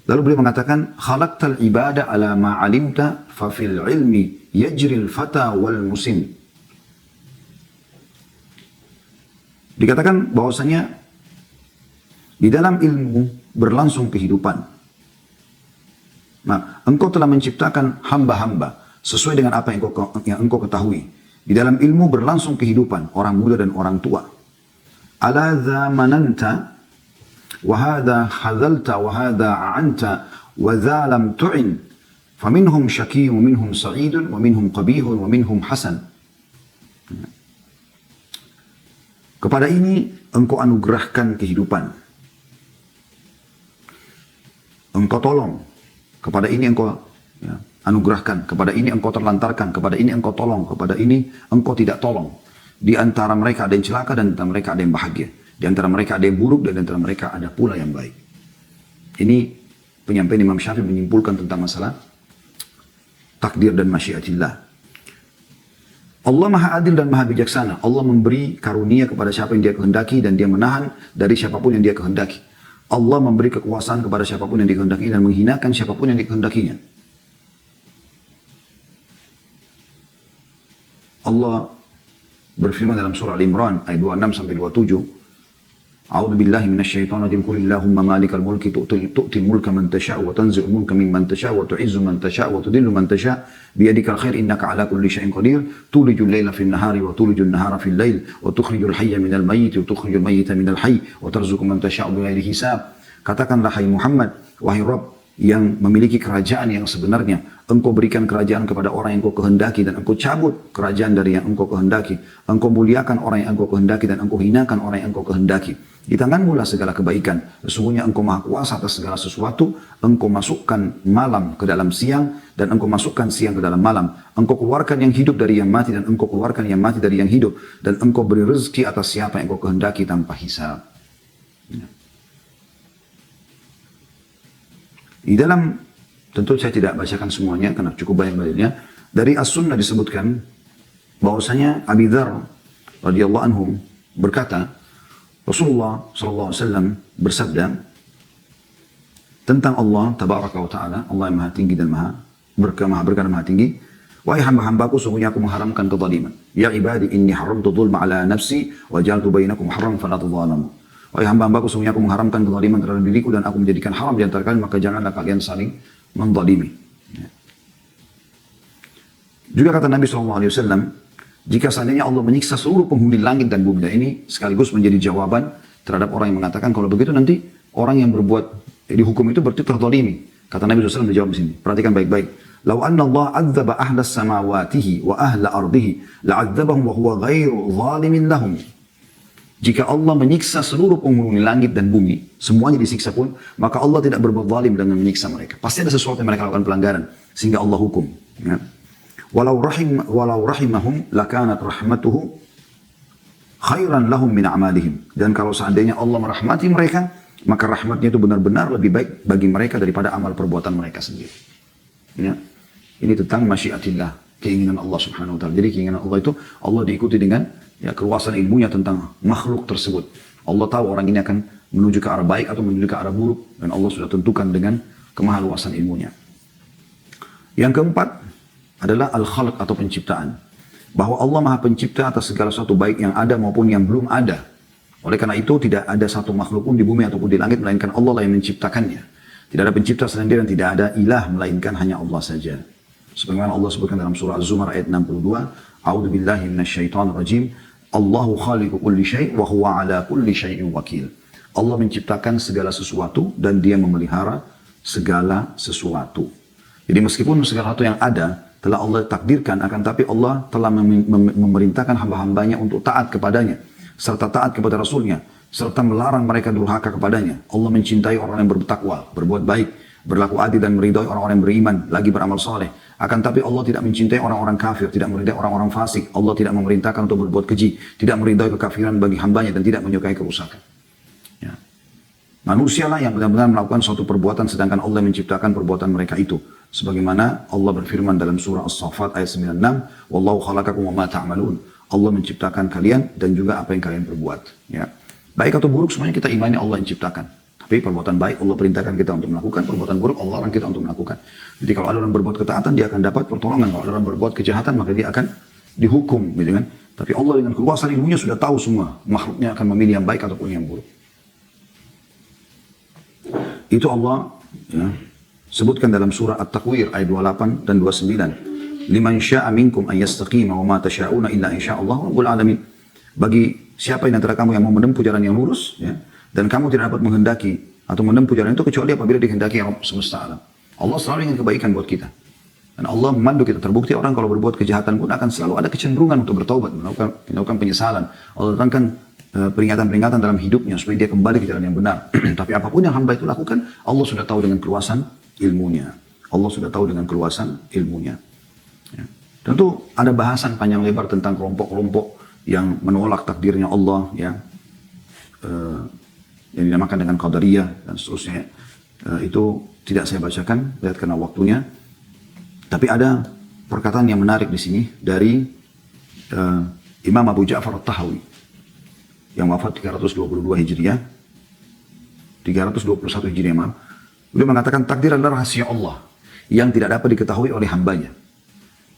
Lalu beliau mengatakan, khalaqtal ibada ala ma 'alimta fa fil ilmi yajril fata wal musim. Dikatakan bahwasanya di dalam ilmu berlangsung kehidupan. Nah, engkau telah menciptakan hamba-hamba sesuai dengan apa yang engkau ketahui. Di dalam ilmu berlangsung kehidupan orang muda dan orang tua. Ala zamananta وهذا خذلت وهذا أعنت وذا لم تعن فمنهم شكي ومنهم سعيد ومنهم قبيح ومنهم حسن. Kepada ini engkau anugerahkan kehidupan, engkau tolong, kepada ini engkau anugerahkan, kepada ini engkau terlantarkan, kepada ini engkau tolong, kepada ini engkau tidak tolong. Di antara mereka ada yang celaka dan di antara mereka ada yang bahagia. Di antara mereka ada yang buruk dan di antara mereka ada pula yang baik. Ini penyampaian Imam Syafi'i menyimpulkan tentang masalah takdir dan masyiatillah. Allah maha adil dan maha bijaksana. Allah memberi karunia kepada siapa yang dia kehendaki dan dia menahan dari siapapun yang dia kehendaki. Allah memberi kekuasaan kepada siapapun yang dikehendaki dan menghinakan siapapun yang dikehendakinya. Allah berfirman dalam surah Al-Imran ayat 26 sampai 27. A'udzu billahi minasyaitonir rajim. Qul illahumma malikal mulki tu'til mulka man tasha' wa tanzi'ul mulka mimman tasha' wa tu'izzu man tasha' wa tudhillu man tasha' biyadikal khair innaka 'ala kulli syai'in qadir. Tulijul laila fin nahari wa tulijun nahara fil lail wa tukhrijul hayya minal mayyit wa tukhrijul mayyita minal hayy wa tarzuqu man tasha' bighairi hisab. Katakanlah hai Muhammad, wahai Rabb, yang memiliki kerajaan yang sebenarnya. Engkau berikan kerajaan kepada orang yang engkau kehendaki dan engkau cabut kerajaan dari yang engkau kehendaki. Engkau muliakan orang yang engkau kehendaki dan engkau hinakan orang yang engkau kehendaki. Di tanganmu lah segala kebaikan. Sesungguhnya engkau maha kuasa atas segala sesuatu. Engkau masukkan malam ke dalam siang dan engkau masukkan siang ke dalam malam. Engkau keluarkan yang hidup dari yang mati dan engkau keluarkan yang mati dari yang hidup. Dan engkau beri rezeki atas siapa yang engkau kehendaki tanpa hisab. Di dalam, tentu saya tidak bacakan semuanya karena cukup banyak dalilnya. Dari As-Sunnah disebutkan bahwasanya Abi Dzar radhiyallahu anhu berkata, Rasulullah SAW bersabda tentang Allah Tabaraka wa Ta'ala, Allah yang maha tinggi dan maha berkah dan maha tinggi. Wahai hamba-hambaku, sungguhnya aku mengharamkan kezaliman. Ya ibadi, inni haramtu dzulma ala nafsi wa ja'altu bainakum haram fala tadzalamu. Wahai hamba-hambaku, sungguhnya aku mengharamkan kezaliman terhadap diriku dan aku menjadikan haram di antara kalian, maka janganlah kalian saling menzalimi. Juga kata Nabi SAW, jika seandainya Allah menyiksa seluruh penghuni langit dan bumi, dan ini sekaligus menjadi jawaban terhadap orang yang mengatakan kalau begitu nanti orang yang berbuat dihukum itu berarti terzalimi. Kata Nabi SAW menjawab di sini. Perhatikan baik-baik. Lau anna Allah adzaba ahla samawatihi wa ahla ardihi la'adzabahum wa huwa ghairu zalimin lahum. Jika Allah menyiksa seluruh penghuni langit dan bumi, semuanya disiksa pun, maka Allah tidak berbuat zalim dengan menyiksa mereka. Pasti ada sesuatu yang mereka lakukan pelanggaran, sehingga Allah hukum. Ya. Walau rahimahum lakanat rahmatuhu khairan lahum min a'malihim. Dan kalau seandainya Allah merahmati mereka, maka rahmatnya itu benar-benar lebih baik bagi mereka daripada amal perbuatan mereka sendiri. Ya. Ini tentang masyiatillah, keinginan Allah Subhanahu wa Ta'ala. Jadi keinginan Allah itu Allah diikuti dengan keluasan ilmunya tentang makhluk tersebut. Allah tahu orang ini akan menuju ke arah baik atau menuju ke arah buruk, dan Allah sudah tentukan dengan kemahaluasan ilmunya. Yang keempat adalah al-khalq atau penciptaan. Bahwa Allah maha pencipta atas segala sesuatu baik yang ada maupun yang belum ada. Oleh karena itu tidak ada satu makhluk pun di bumi ataupun di langit melainkan Allah lah yang menciptakannya. Tidak ada pencipta selain Dia dan tidak ada ilah melainkan hanya Allah saja. Sebagaimana Allah sebutkan dalam surah Az-Zumar ayat 62, A'udzu billahi minasyaitonir rajim. Allahu khaliqu kulli syai' wa huwa ala kulli syai'in wakil. Allah menciptakan segala sesuatu dan Dia memelihara segala sesuatu. Jadi meskipun segala sesuatu yang ada telah Allah takdirkan, akan tapi Allah telah memerintahkan hamba-hambanya untuk taat kepadanya, serta taat kepada Rasulnya, serta melarang mereka durhaka kepadanya. Allah mencintai orang yang bertakwa, berbuat baik, berlaku adil dan meridai orang-orang yang beriman, lagi beramal saleh. Akan tapi Allah tidak mencintai orang-orang kafir, tidak meridai orang-orang fasik. Allah tidak memerintahkan untuk berbuat keji, tidak meridai kekafiran bagi hambanya dan tidak menyukai kerusakan. Ya. Manusialah yang benar-benar melakukan suatu perbuatan sedangkan Allah menciptakan perbuatan mereka itu. Sebagaimana Allah berfirman dalam surah As-Saffat ayat 96, Wallahu khalaqakum wa ma ta'malun. Allah menciptakan kalian dan juga apa yang kalian perbuat. Ya. Baik atau buruk semuanya kita imani Allah yang ciptakan. Tapi perbuatan baik Allah perintahkan kita untuk melakukan, perbuatan buruk Allah larang kita untuk melakukan. Jadi kalau ada orang berbuat ketaatan dia akan dapat pertolongan, kalau ada orang berbuat kejahatan maka dia akan dihukum, gitu kan? Tapi Allah dengan keluasan ilmunya sudah tahu semua makhluknya akan memilih yang baik ataupun yang buruk. Itu Allah ya, sebutkan dalam surah At-Takwir ayat 28 dan 29. Liman sya'a minkum an yastaqima wa ma tasha'una illa insya'allah rabbul alamin. Bagi siapa yang antara kamu yang mau menempuh jalan yang lurus, ya, dan kamu tidak dapat menghendaki atau menempuh jalan itu kecuali apabila dikehendaki Rabb semesta alam. Allah selalu ingin kebaikan buat kita. Dan Allah memandu kita. Terbukti orang kalau berbuat kejahatan pun akan selalu ada kecenderungan untuk bertaubat, melakukan penyesalan. Allah datangkan peringatan-peringatan dalam hidupnya supaya dia kembali ke jalan yang benar. Tapi apapun yang hamba itu lakukan, Allah sudah tahu dengan keluasan ilmunya. Allah sudah tahu dengan keluasan ilmunya. Ya. Tentu ada bahasan panjang lebar tentang kelompok-kelompok yang menolak takdirnya Allah, ya. Yang dinamakan dengan Qadariyah dan seterusnya. Itu tidak saya bacakan, lihat karena waktunya. Tapi ada perkataan yang menarik di sini dari Imam Abu Ja'far At-Tahawi yang wafat 322 Hijriah, 321 Hijriah, maaf. Beliau mengatakan takdir adalah rahasia Allah yang tidak dapat diketahui oleh hambanya.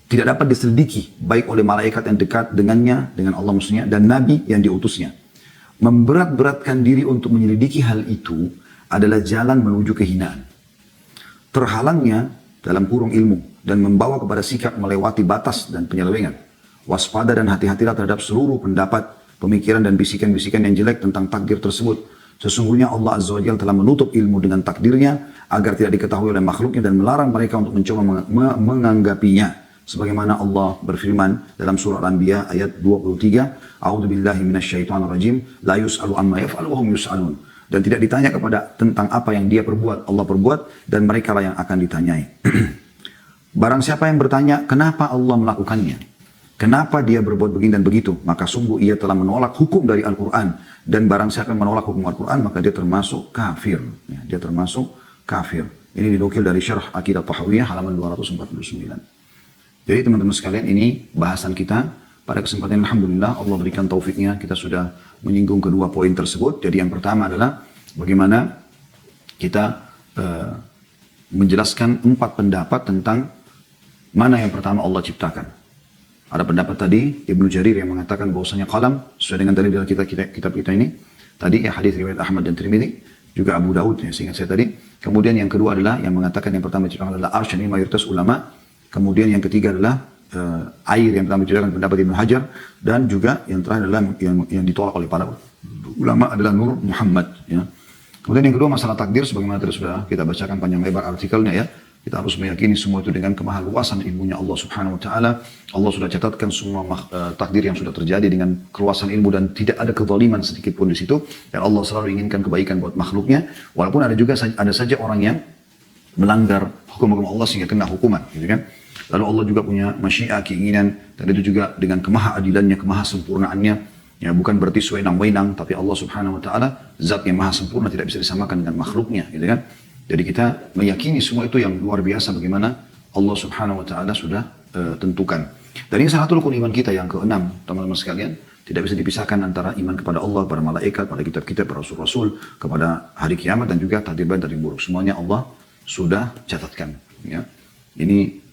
Tidak dapat diselidiki baik oleh malaikat yang dekat dengannya, dengan Allah maksudnya, dan Nabi yang diutusnya. Memberat-beratkan diri untuk menyelidiki hal itu adalah jalan menuju kehinaan. Terhalangnya dalam kurung ilmu dan membawa kepada sikap melewati batas dan penyelewengan. Waspada dan hati-hatilah terhadap seluruh pendapat, pemikiran dan bisikan-bisikan yang jelek tentang takdir tersebut. Sesungguhnya Allah Azza wa Jalla telah menutup ilmu dengan takdirnya agar tidak diketahui oleh makhluknya dan melarang mereka untuk mencoba menganggapinya. Sebagaimana Allah berfirman dalam surah Al-Anbiya ayat 23, A'udzu billahi minasyaitonir rajim, la yus'alu amma yaf'alu wa hum yus'alun. Dan tidak ditanya tentang apa yang dia perbuat, Allah perbuat, dan mereka lah yang akan ditanyai. Barang siapa yang bertanya, kenapa Allah melakukannya? Kenapa dia berbuat begini dan begitu? Maka sungguh ia telah menolak hukum dari Al-Quran. Dan barang siapa yang menolak hukum Al-Quran, maka dia termasuk kafir. Ya, dia termasuk kafir. Ini dinukil dari Syarah Aqidah Tahawiyah halaman 249. Jadi teman-teman sekalian, ini bahasan kita. Pada kesempatan Alhamdulillah Allah berikan taufiknya, kita sudah menyinggung kedua poin tersebut. Jadi yang pertama adalah bagaimana kita menjelaskan 4 pendapat tentang mana yang pertama Allah ciptakan. Ada pendapat tadi Ibnu Jarir yang mengatakan bahwasanya qalam sesuai dengan dalil dalam kitab kita ini. Tadi ya hadis riwayat Ahmad dan Tirmidzi, juga Abu Daud ya, seingat saya tadi. Kemudian yang kedua adalah yang mengatakan yang pertama diciptakan adalah arsy, ini mayoritas ulama. Kemudian yang ketiga adalah air, yang pertama diciptakan pendapat Ibnu Hajar, dan juga yang terakhir adalah yang ditolak oleh para ulama adalah Nur Muhammad ya. Kemudian yang kedua masalah takdir, sebagaimana tadi sudah kita bacakan panjang lebar artikelnya ya. Kita harus meyakini semua itu dengan kemahaluasan ilmunya Allah Subhanahu wa taala. Allah sudah catatkan semua takdir yang sudah terjadi dengan keluasan ilmu dan tidak ada kezaliman sedikit pun di situ. Dan Allah selalu inginkan kebaikan buat makhluknya. Walaupun ada saja orang yang melanggar hukum-hukum Allah sehingga kena hukuman, gitu kan? Lalu Allah juga punya masyiah, keinginan, dan itu juga dengan kemahaadilannya, kemahasempurnaannya. Ya, bukan berarti sewenang-wenang, tapi Allah Subhanahu wa taala zat yang maha sempurna, tidak bisa disamakan dengan makhluknya, gitu kan? Jadi kita meyakini semua itu yang luar biasa bagaimana Allah Subhanahu wa taala sudah tentukan. Dan ini salah satu rukun iman kita yang keenam, teman-teman sekalian. Tidak bisa dipisahkan antara iman kepada Allah, para malaikat, pada kitab-kitab, para rasul-rasul, kepada hari kiamat, dan juga takdir baik dan takdir buruk. Semuanya Allah sudah catatkan. Ya. Ini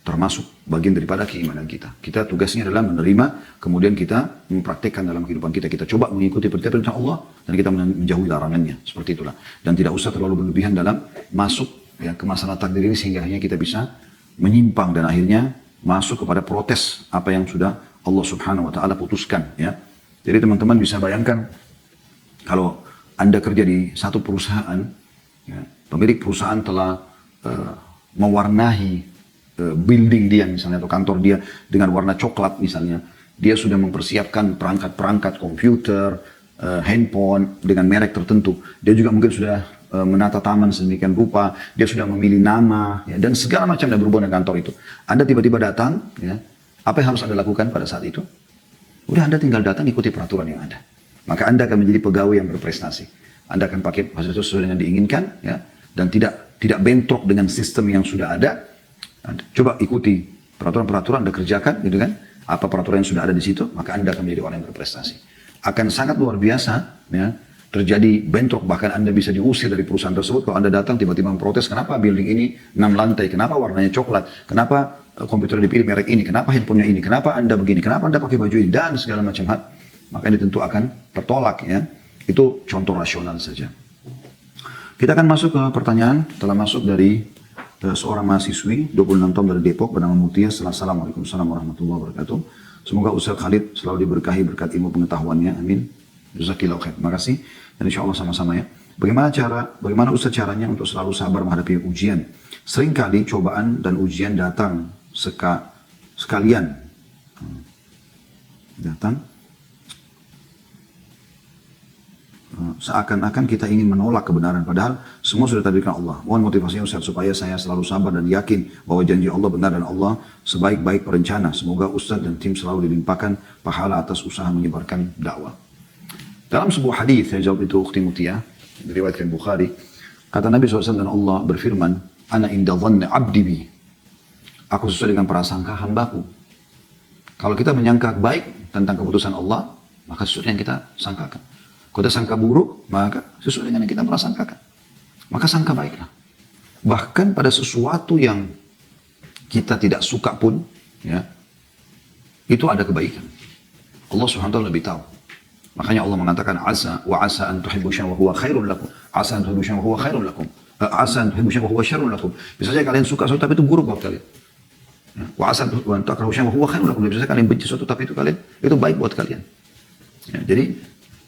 termasuk bagian daripada keimanan kita. Kita tugasnya adalah menerima, kemudian kita mempraktekkan dalam kehidupan kita. Kita coba mengikuti perintah Allah dan kita menjauhi larangannya. Seperti itulah. Dan tidak usah terlalu berlebihan dalam masuk ya, ke masalah takdir ini sehingga hanya kita bisa menyimpang dan akhirnya masuk kepada protes apa yang sudah Allah Subhanahu wa taala putuskan ya. Jadi teman-teman bisa bayangkan kalau Anda kerja di satu perusahaan, ya, pemilik perusahaan telah mewarnai building dia misalnya atau kantor dia dengan warna coklat misalnya. Dia sudah mempersiapkan perangkat-perangkat komputer, handphone dengan merek tertentu. Dia juga mungkin sudah menata taman sedemikian rupa. Dia sudah memilih nama ya, dan segala macam yang berhubungan dengan kantor itu. Anda tiba-tiba datang, ya, apa yang harus Anda lakukan pada saat itu? Udah Anda tinggal datang ikuti peraturan yang ada. Maka Anda akan menjadi pegawai yang berprestasi. Anda akan pakai fasilitas sesuai dengan diinginkan ya, dan tidak bentrok dengan sistem yang sudah ada. Coba ikuti peraturan-peraturan Anda kerjakan, gitu kan? Apa peraturan yang sudah ada di situ, maka Anda akan menjadi orang yang berprestasi. Akan sangat luar biasa, ya, terjadi bentrok, bahkan Anda bisa diusir dari perusahaan tersebut kalau Anda datang tiba-tiba memprotes, kenapa building ini 6 lantai, kenapa warnanya coklat, kenapa komputer dipilih merek ini, kenapa handphonenya ini, kenapa Anda begini, kenapa Anda pakai baju ini, dan segala macam hal. Maka ini tentu akan tertolak, ya. Itu contoh rasional saja. Kita akan masuk ke pertanyaan, telah masuk dari seorang mahasiswi 26 tahun dari Depok bernama Mutia. Assalamualaikum warahmatullahi wabarakatuh. Semoga Ustaz Khalid selalu diberkahi berkat ilmu pengetahuannya, amin. Jazakillahu khair. Terima kasih dan insya Allah sama-sama ya. Bagaimana Ustaz caranya untuk selalu sabar menghadapi ujian? Seringkali cobaan dan ujian datang sekalian. Seakan-akan kita ingin menolak kebenaran, padahal semua sudah ditakdirkan Allah. Mohon motivasinya Ustaz supaya saya selalu sabar dan yakin bahwa janji Allah benar dan Allah sebaik-baik perencana. Semoga Ustaz dan tim selalu dilimpahkan pahala atas usaha menyebarkan dakwah. Dalam sebuah hadis saya jawab itu Ukhti Mutia, diriwayatkan Bukhari, kata Nabi SAW dan Allah berfirman, Ana inda dhanni abdi bi. Aku sesuai dengan prasangka hambaku. Kalau kita menyangka baik tentang keputusan Allah, maka sesuatu yang kita sangkakan. Kalau kita sangka buruk, maka sesuai dengan yang kita prasangkakan. Maka sangka baiklah. Bahkan pada sesuatu yang kita tidak suka pun, ya, itu ada kebaikan. Allah SWT lebih tahu. Makanya Allah mengatakan asa wa asa an tuhibbu syai'an wa huwa khairun lakum. Asa an tuhibbu syai'an wa huwa khairun lakum. Asa an tuhibbu syai'an wa huwa syarrun lakum. Bisa saja kalian suka sesuatu tapi itu buruk buat kalian. Wa asa an takrahu syai'an wa huwa khairun lakum. Bisa saja kalian benci sesuatu tapi itu baik buat kalian. Ya, jadi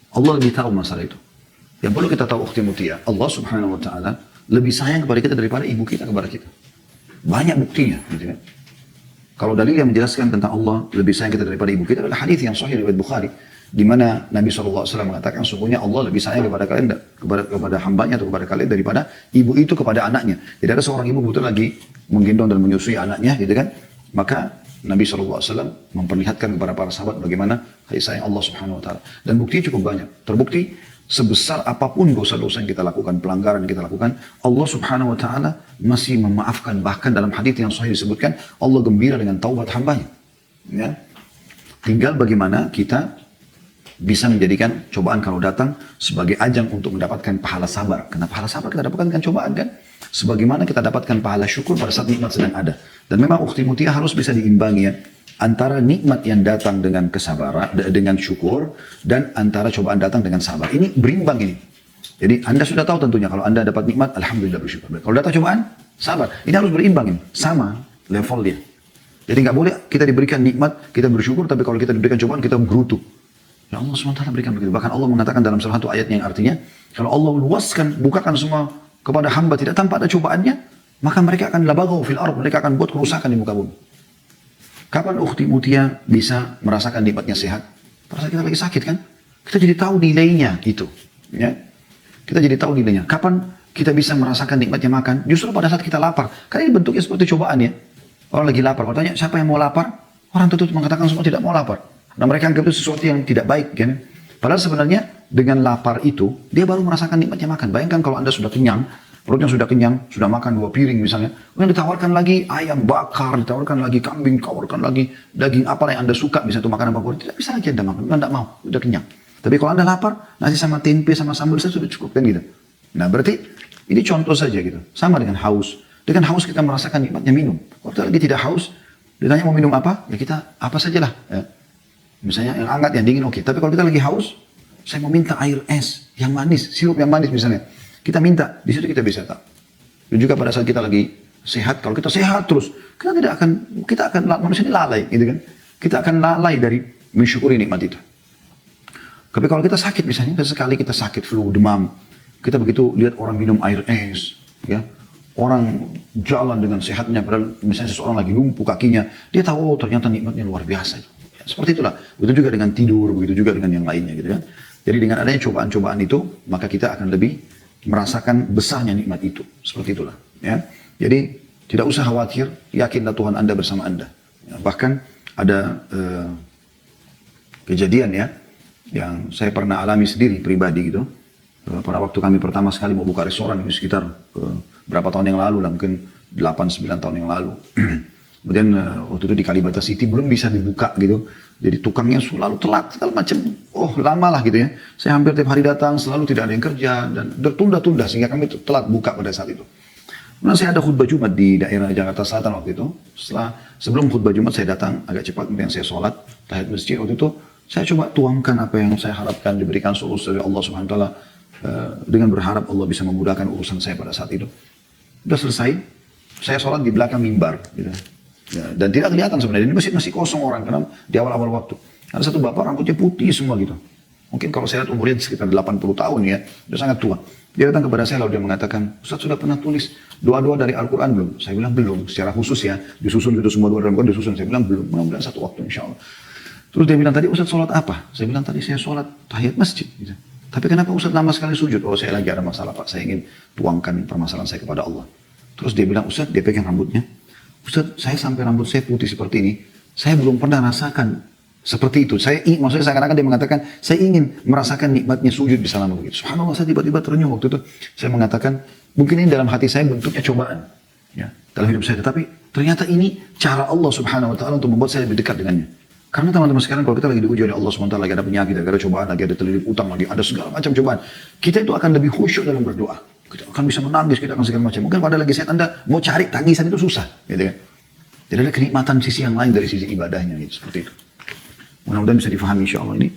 Allah lebih tahu masalah itu. Yang perlu kita tahu ukhti mutia, Allah subhanahu wa ta'ala lebih sayang kepada kita daripada ibu kita kepada kita. Banyak buktinya. Gitu kan? Kalau dalil yang menjelaskan tentang Allah lebih sayang kita daripada ibu kita adalah hadis yang sahih riwayat Bukhari, di mana Nabi SAW mengatakan sungguhnya Allah lebih sayang kepada kalian, kepada hambanya atau kepada kalian daripada ibu itu kepada anaknya. Jadi ada seorang ibu betul lagi menggendong dan menyusui anaknya, gitu kan? Maka Nabi SAW memperlihatkan kepada para sahabat bagaimana kasih sayang Allah Subhanahu Wa Taala. Dan buktinya cukup banyak. Terbukti sebesar apapun dosa-dosa yang kita lakukan, pelanggaran yang kita lakukan, Allah Subhanahu Wa Taala masih memaafkan. Bahkan dalam hadits yang sahih disebutkan Allah gembira dengan taubat hambanya. Ya. Tinggal bagaimana kita bisa menjadikan cobaan kalau datang sebagai ajang untuk mendapatkan pahala sabar. Karena pahala sabar kita dapatkan dengan cobaan kan? Sebagaimana kita dapatkan pahala syukur pada saat nikmat sedang ada. Dan memang ukhti mutia harus bisa diimbangi ya, antara nikmat yang datang dengan kesabaran, dengan syukur, dan antara cobaan datang dengan sabar. Ini berimbang ini. Jadi Anda sudah tahu tentunya kalau Anda dapat nikmat, alhamdulillah bersyukur. Kalau datang cobaan, sabar. Ini harus berimbang ini, sama level dia. Jadi nggak boleh kita diberikan nikmat, kita bersyukur, tapi kalau kita diberikan cobaan, kita berutu. Ya Allah SWT berikan begitu. Bahkan Allah mengatakan dalam salah satu ayat yang artinya, kalau Allah luaskan, bukakan semua kepada hamba tidak tanpa ada cobaannya, maka mereka akan labaghaw fil ardh, mereka akan buat kerusakan di muka bumi. Kapan ukhti mutia bisa merasakan nikmatnya sehat? Pada saat kita lagi sakit kan? Kita jadi tahu nilainya itu. Ya? Kita jadi tahu nilainya. Kapan kita bisa merasakan nikmatnya makan? Justru pada saat kita lapar. Karena ini bentuknya seperti cobaan ya. Orang lagi lapar. Kalau tanya siapa yang mau lapar? Orang tentu mengatakan semua tidak mau lapar. Nah mereka anggap itu sesuatu yang tidak baik kan? Padahal sebenarnya dengan lapar itu, dia baru merasakan nikmatnya makan. Bayangkan kalau Anda sudah kenyang, perutnya sudah kenyang, sudah makan 2 piring misalnya, kemudian ditawarkan lagi ayam bakar, ditawarkan lagi kambing, ditawarkan lagi daging apa yang Anda suka, misalnya itu makanan favorit, tidak bisa lagi Anda makan, Anda tidak mau, sudah kenyang. Tapi kalau Anda lapar, nasi sama tempe sama sambal saja sudah cukup kan gitu. Nah berarti ini contoh saja gitu, sama dengan haus. Dengan haus kita merasakan nikmatnya minum. Kalau kita lagi tidak haus, ditanya mau minum apa, ya kita apa sajalah. Ya. Misalnya yang hangat, yang dingin oke. Tapi kalau kita lagi haus, saya mau minta air es yang manis, sirup yang manis misalnya. Kita minta, di situ kita bisa tahu. Dan juga pada saat kita lagi sehat, kalau kita sehat terus, kita akan manusia ini lalai, gitu kan? Kita akan lalai dari mensyukuri nikmat itu. Tapi kalau kita sakit misalnya, sesekali kita sakit flu, demam, kita begitu lihat orang minum air es, ya, orang jalan dengan sehatnya, padahal misalnya seseorang lagi lumpuh kakinya, dia tahu oh ternyata nikmatnya luar biasa. Ya, seperti itulah. Begitu juga dengan tidur, begitu juga dengan yang lainnya, gitu kan? Jadi dengan adanya cobaan-cobaan itu, maka kita akan lebih merasakan besarnya nikmat itu. Seperti itulah. Ya. Jadi tidak usah khawatir, yakinlah Tuhan Anda bersama Anda. Ya, bahkan ada kejadian ya, yang saya pernah alami sendiri pribadi gitu. Pada waktu kami pertama sekali mau buka restoran, itu sekitar berapa tahun yang lalu lah, mungkin 8-9 tahun yang lalu. Kemudian waktu itu di Kalibata City belum bisa dibuka gitu. Jadi tukangnya selalu telat, segala macam. Oh lama lah gitu ya. Saya hampir tiap hari datang, selalu tidak ada yang kerja. Dan tertunda-tunda sehingga kami telat buka pada saat itu. Kemudian saya ada khutbah Jumat di daerah Jakarta Selatan waktu itu. Sebelum khutbah Jumat saya datang agak cepat. Kemudian saya sholat, tahiyat masjid. Waktu itu saya coba tuangkan apa yang saya harapkan diberikan solusi dari Allah Subhanahu Wa Taala. Dengan berharap Allah bisa memudahkan urusan saya pada saat itu. Sudah selesai, saya sholat di belakang mimbar. Gitu. Ya, dan tidak kelihatan sebenarnya, ini masih kosong orang, karena di awal-awal waktu. Ada satu bapak rambutnya putih semua gitu. Mungkin kalau saya lihat umurnya sekitar 80 tahun ya, sudah sangat tua. Dia datang kepada saya lalu dia mengatakan, Ustaz sudah pernah tulis doa-doa dari Al-Quran belum? Saya bilang belum, secara khusus ya, disusun itu semua doa dari Al-Quran disusun. Saya bilang belum, mudah-mudahan satu waktu insya Allah. Terus dia bilang tadi Ustaz sholat apa? Saya bilang tadi saya sholat tahiyat masjid. Gitu. Tapi kenapa Ustaz lama sekali sujud? Oh saya lagi ada masalah Pak, saya ingin tuangkan permasalahan saya kepada Allah. Terus dia bilang, Ustaz, dia pegang rambutnya. Ustaz, saya sampai rambut saya putih seperti ini, saya belum pernah rasakan seperti itu. Maksudnya seakan-akan dia mengatakan, saya ingin merasakan nikmatnya sujud bisa lama begitu. Subhanallah, saya tiba-tiba terenyuh waktu itu. Saya mengatakan, mungkin ini dalam hati saya bentuknya cobaan. Ya, dalam hidup saya. Tapi ternyata ini cara Allah Subhanahu Wa Taala untuk membuat saya lebih dekat dengannya. Karena teman-teman sekarang kalau kita lagi diuji oleh Allah SWT, lagi ada penyakit, lagi ada cobaan, lagi ada terlilit utang, lagi ada segala macam cobaan. Kita itu akan lebih khusyuk dalam berdoa. Kita akan bisa menangis, kita akan segala macam. Mungkin pada lagi sehat Anda mau cari tangisan itu susah. Gitu kan? Jadi ada kenikmatan sisi yang lain dari sisi ibadahnya. Gitu, seperti itu. Mudah-mudahan bisa difahami insya Allah ini.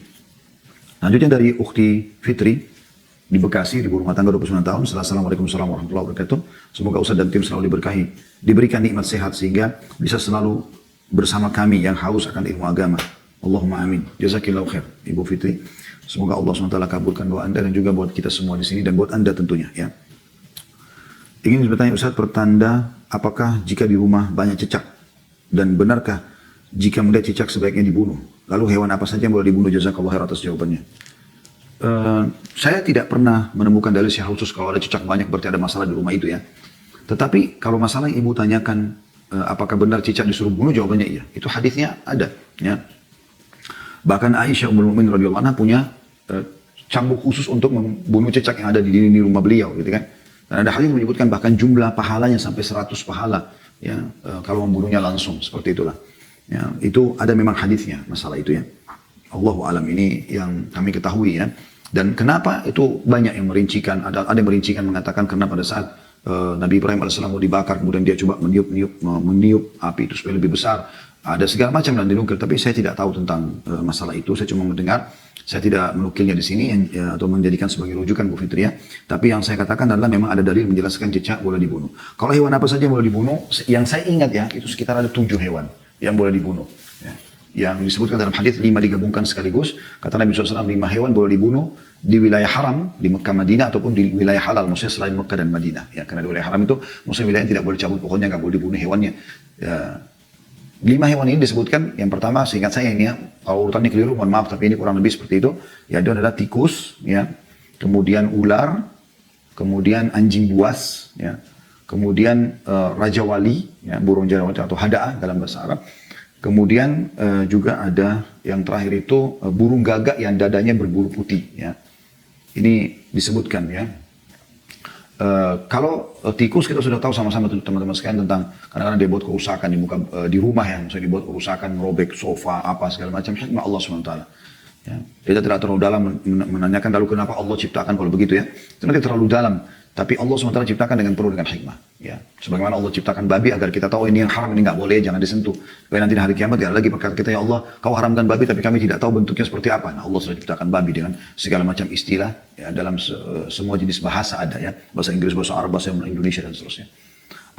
Lanjutnya dari Ukhti Fitri di Bekasi, di rumah tangga 29 tahun. Assalamualaikum warahmatullahi wabarakatuh. Semoga Ustaz dan tim selalu diberkahi. Diberikan nikmat sehat sehingga bisa selalu bersama kami yang haus akan ilmu agama. Allahumma amin. Jazakillahu khair, Ibu Fitri. Semoga Allah SWT kabulkan doa Anda dan juga buat kita semua di sini dan buat Anda tentunya ya. Ingin bertanya Ustaz, pertanda apakah jika di rumah banyak cicak dan benarkah jika melihat cicak sebaiknya dibunuh? Lalu hewan apa saja yang boleh dibunuh? Jazakallahu khair atas jawabannya. Saya tidak pernah menemukan dalil secara khusus kalau ada cicak banyak berarti ada masalah di rumah itu ya. Tetapi kalau masalah yang ibu tanyakan apakah benar cicak disuruh bunuh, jawabannya iya. Itu hadisnya ada ya. Bahkan Aisyah Ummul Mukminin radhiyallahu anha punya cambuk khusus untuk membunuh cicak yang ada di dinding rumah beliau gitu kan. Dan ada hadis yang menyebutkan bahkan jumlah pahalanya sampai 100 pahala ya kalau membunuhnya langsung seperti itulah. Ya, itu ada memang hadisnya masalah itu ya. Allahu alam, ini yang kami ketahui ya. Dan kenapa itu banyak yang merincikan, ada yang merincikan mengatakan karena pada saat Nabi Ibrahim AS mau dibakar, kemudian dia coba meniup api itu supaya lebih besar. Ada segala macam dan dinukil, tapi saya tidak tahu tentang masalah itu. Saya cuma mendengar, saya tidak menukilnya di sini atau menjadikan sebagai rujukan Bu Fitri ya. Tapi yang saya katakan adalah memang ada dalil menjelaskan cicak boleh dibunuh. Kalau hewan apa saja yang boleh dibunuh, yang saya ingat ya, itu sekitar ada 7 hewan yang boleh dibunuh. Ya. Yang disebutkan dalam hadis 5 digabungkan sekaligus. Kata Nabi SAW 5 hewan boleh dibunuh di wilayah haram, di Mekah Madinah ataupun di wilayah halal, maksudnya selain Mekah dan Madinah. Ya, karena di wilayah haram itu maksudnya wilayah yang tidak boleh cabut, pokoknya nggak boleh dibunuh hewannya. Ya. 5 hewan ini disebutkan, yang pertama seingat saya ini ya, kalau urutannya keliru mohon maaf tapi ini kurang lebih seperti itu. Ya, itu adalah tikus, ya, kemudian ular, kemudian anjing buas, ya, kemudian raja wali, ya, burung jarawali atau hadaa dalam bahasa Arab. Kemudian juga ada yang terakhir itu burung gagak yang dadanya berbulu putih. Ya. Ini disebutkan ya. Kalau tikus kita sudah tahu sama-sama teman-teman sekalian tentang kadang-kadang dia buat kerusakan di rumah ya, misalnya dibuat kerusakan, merobek sofa apa segala macam, hikmah Allah SWT. Ya. Kita tidak terlalu dalam menanyakan lalu kenapa Allah ciptakan kalau begitu ya. Itu nanti terlalu dalam. Tapi Allah SWT ciptakan penuh dengan hikmah. Ya. Sebagaimana Allah ciptakan babi agar kita tahu ini yang haram, ini nggak boleh, jangan disentuh. Supaya nanti di hari kiamat tidak lagi berkata kita, ya Allah, kau haramkan babi tapi kami tidak tahu bentuknya seperti apa. Nah, Allah sudah ciptakan babi dengan segala macam istilah. Ya, dalam semua jenis bahasa ada ya. Bahasa Inggris, bahasa Arab, bahasa Indonesia dan seterusnya.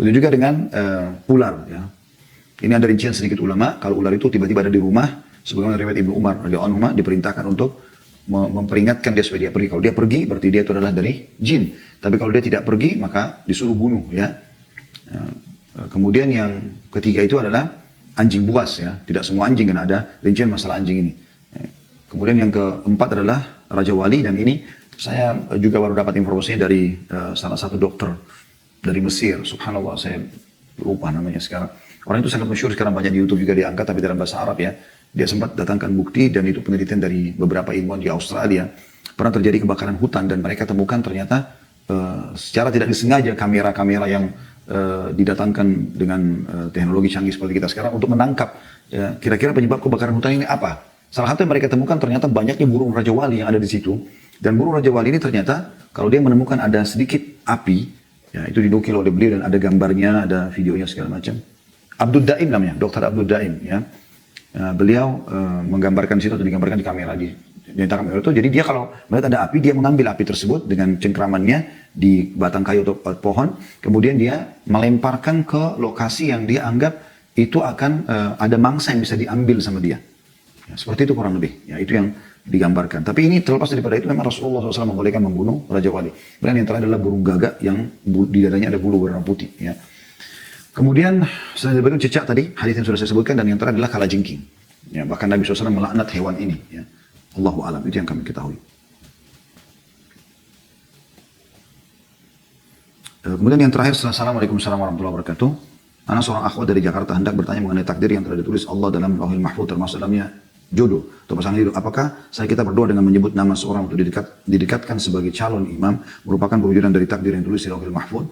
Begitu juga dengan ular. Ya. Ini ada rincian sedikit ulama. Kalau ular itu tiba-tiba ada di rumah, sebagaimana riwayat Ibnu Umar radhiyallahu anhu diperintahkan untuk memperingatkan dia supaya dia pergi. Kalau dia pergi berarti dia itu adalah dari jin. Tapi kalau dia tidak pergi maka disuruh bunuh ya. Kemudian yang ketiga itu adalah anjing buas ya. Tidak semua anjing kan ada rincian masalah anjing ini. Kemudian yang keempat adalah raja wali, dan ini saya juga baru dapat informasinya dari salah satu dokter dari Mesir. Subhanallah, saya lupa namanya sekarang. Orang itu sangat masyhur sekarang, banyak di YouTube juga diangkat tapi dalam bahasa Arab ya. Dia sempat datangkan bukti dan itu penelitian dari beberapa ilmuwan di Australia. Pernah terjadi kebakaran hutan dan mereka temukan ternyata secara tidak disengaja kamera-kamera yang didatangkan dengan teknologi canggih seperti kita sekarang untuk menangkap ya, kira-kira penyebab kebakaran hutan ini apa. Salah satu yang mereka temukan ternyata banyaknya burung raja wali yang ada di situ. Dan burung raja wali ini ternyata kalau dia menemukan ada sedikit api, ya, itu dinukil oleh beliau dan ada gambarnya, ada videonya segala macam. Abdul Daim namanya, Dr. Abdul Daim ya. Beliau menggambarkan di situ atau digambarkan di kamera kamera itu. Jadi dia kalau melihat ada api, dia mengambil api tersebut dengan cengkramannya di batang kayu atau pohon, kemudian dia melemparkan ke lokasi yang dia anggap itu akan ada mangsa yang bisa diambil sama dia. Ya, seperti itu kurang lebih. Ya, itu yang digambarkan. Tapi ini terlepas daripada itu memang Rasulullah SAW membolehkan membunuh raja wali. Dan yang terakhir adalah burung gagak yang di dadanya ada bulu warna putih. Ya. Kemudian selain itu cicak tadi, hadis yang sudah saya sebutkan, dan yang terakhir adalah kalajengking. Ya, bahkan Nabi SAW melaknat hewan ini. Ya. Allahu a'lam, itu yang kami ketahui. Kemudian yang terakhir, Assalamualaikum warahmatullahi wabarakatuh. Anak seorang akhwat dari Jakarta hendak bertanya mengenai takdir yang telah ditulis Allah dalam Lauhul Mahfuz, termasuk dalamnya jodoh atau pasangan hidup. Apakah kita berdoa dengan menyebut nama seorang untuk didekatkan sebagai calon imam merupakan perwujudan dari takdir yang ditulis di Lauhul Mahfuz?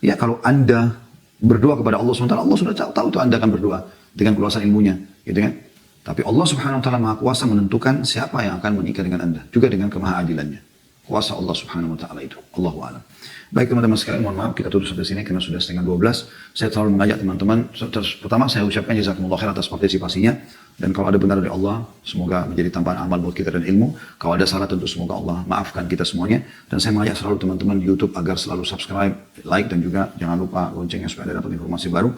Ya, kalau Anda berdoa kepada Allah SWT, Allah sudah tahu itu Anda akan berdoa dengan keluasan ilmunya, gitu kan? Tapi Allah Subhanahu Wa Taala Maha Kuasa menentukan siapa yang akan menikah dengan Anda, juga dengan kemahaadilannya. Kuasa Allah Subhanahu Wa Taala itu. Allahu a'lam. Baik teman-teman sekalian, mohon maaf kita tutup sampai sini karena sudah setengah 12. Saya selalu mengajak teman-teman, pertama saya ucapkan jazakumullah khair atas partisipasinya, dan kalau ada benar dari Allah, semoga menjadi tambahan amal buat kita dan ilmu. Kalau ada salah tentu semoga Allah maafkan kita semuanya. Dan saya mengajak selalu teman-teman di YouTube agar selalu subscribe, like, dan juga jangan lupa loncengnya supaya Anda dapat informasi baru.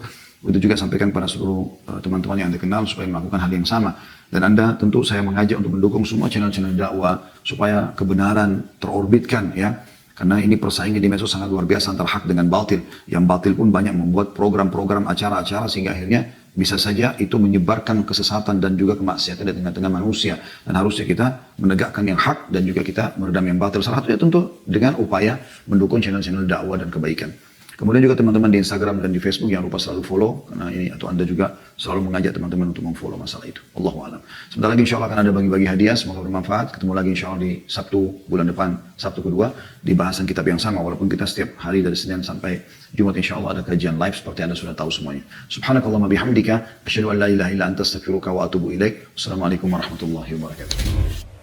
Itu juga sampaikan pada seluruh teman-teman yang Anda kenal supaya melakukan hal yang sama. Dan Anda tentu saya mengajak untuk mendukung semua channel-channel dakwah supaya kebenaran terorbitkan ya. Karena ini persaingan di medsos sangat luar biasa antara hak dengan batil. Yang batil pun banyak membuat program-program acara-acara sehingga akhirnya bisa saja itu menyebarkan kesesatan dan juga kemaksiatan di tengah-tengah manusia. Dan harusnya kita menegakkan yang hak dan juga kita meredam yang batil. Salah satunya tentu dengan upaya mendukung channel-channel dakwah dan kebaikan. Kemudian juga teman-teman di Instagram dan di Facebook jangan lupa selalu follow, karena ini atau Anda juga selalu mengajak teman-teman untuk memfollow masalah itu. Allahu a'lam. Sebentar lagi insya Allah akan ada bagi-bagi hadiah, semoga bermanfaat. Ketemu lagi insya Allah di Sabtu bulan depan, Sabtu kedua, di bahasan kitab yang sama, walaupun kita setiap hari dari Senin sampai Jumat insya Allah ada kajian live seperti Anda sudah tahu semuanya. Subhanakallahumma bihamdika, asyhadu an la ilaha illa anta astaghfiruka wa atubu ilaik. Wassalamualaikum warahmatullahi wabarakatuh.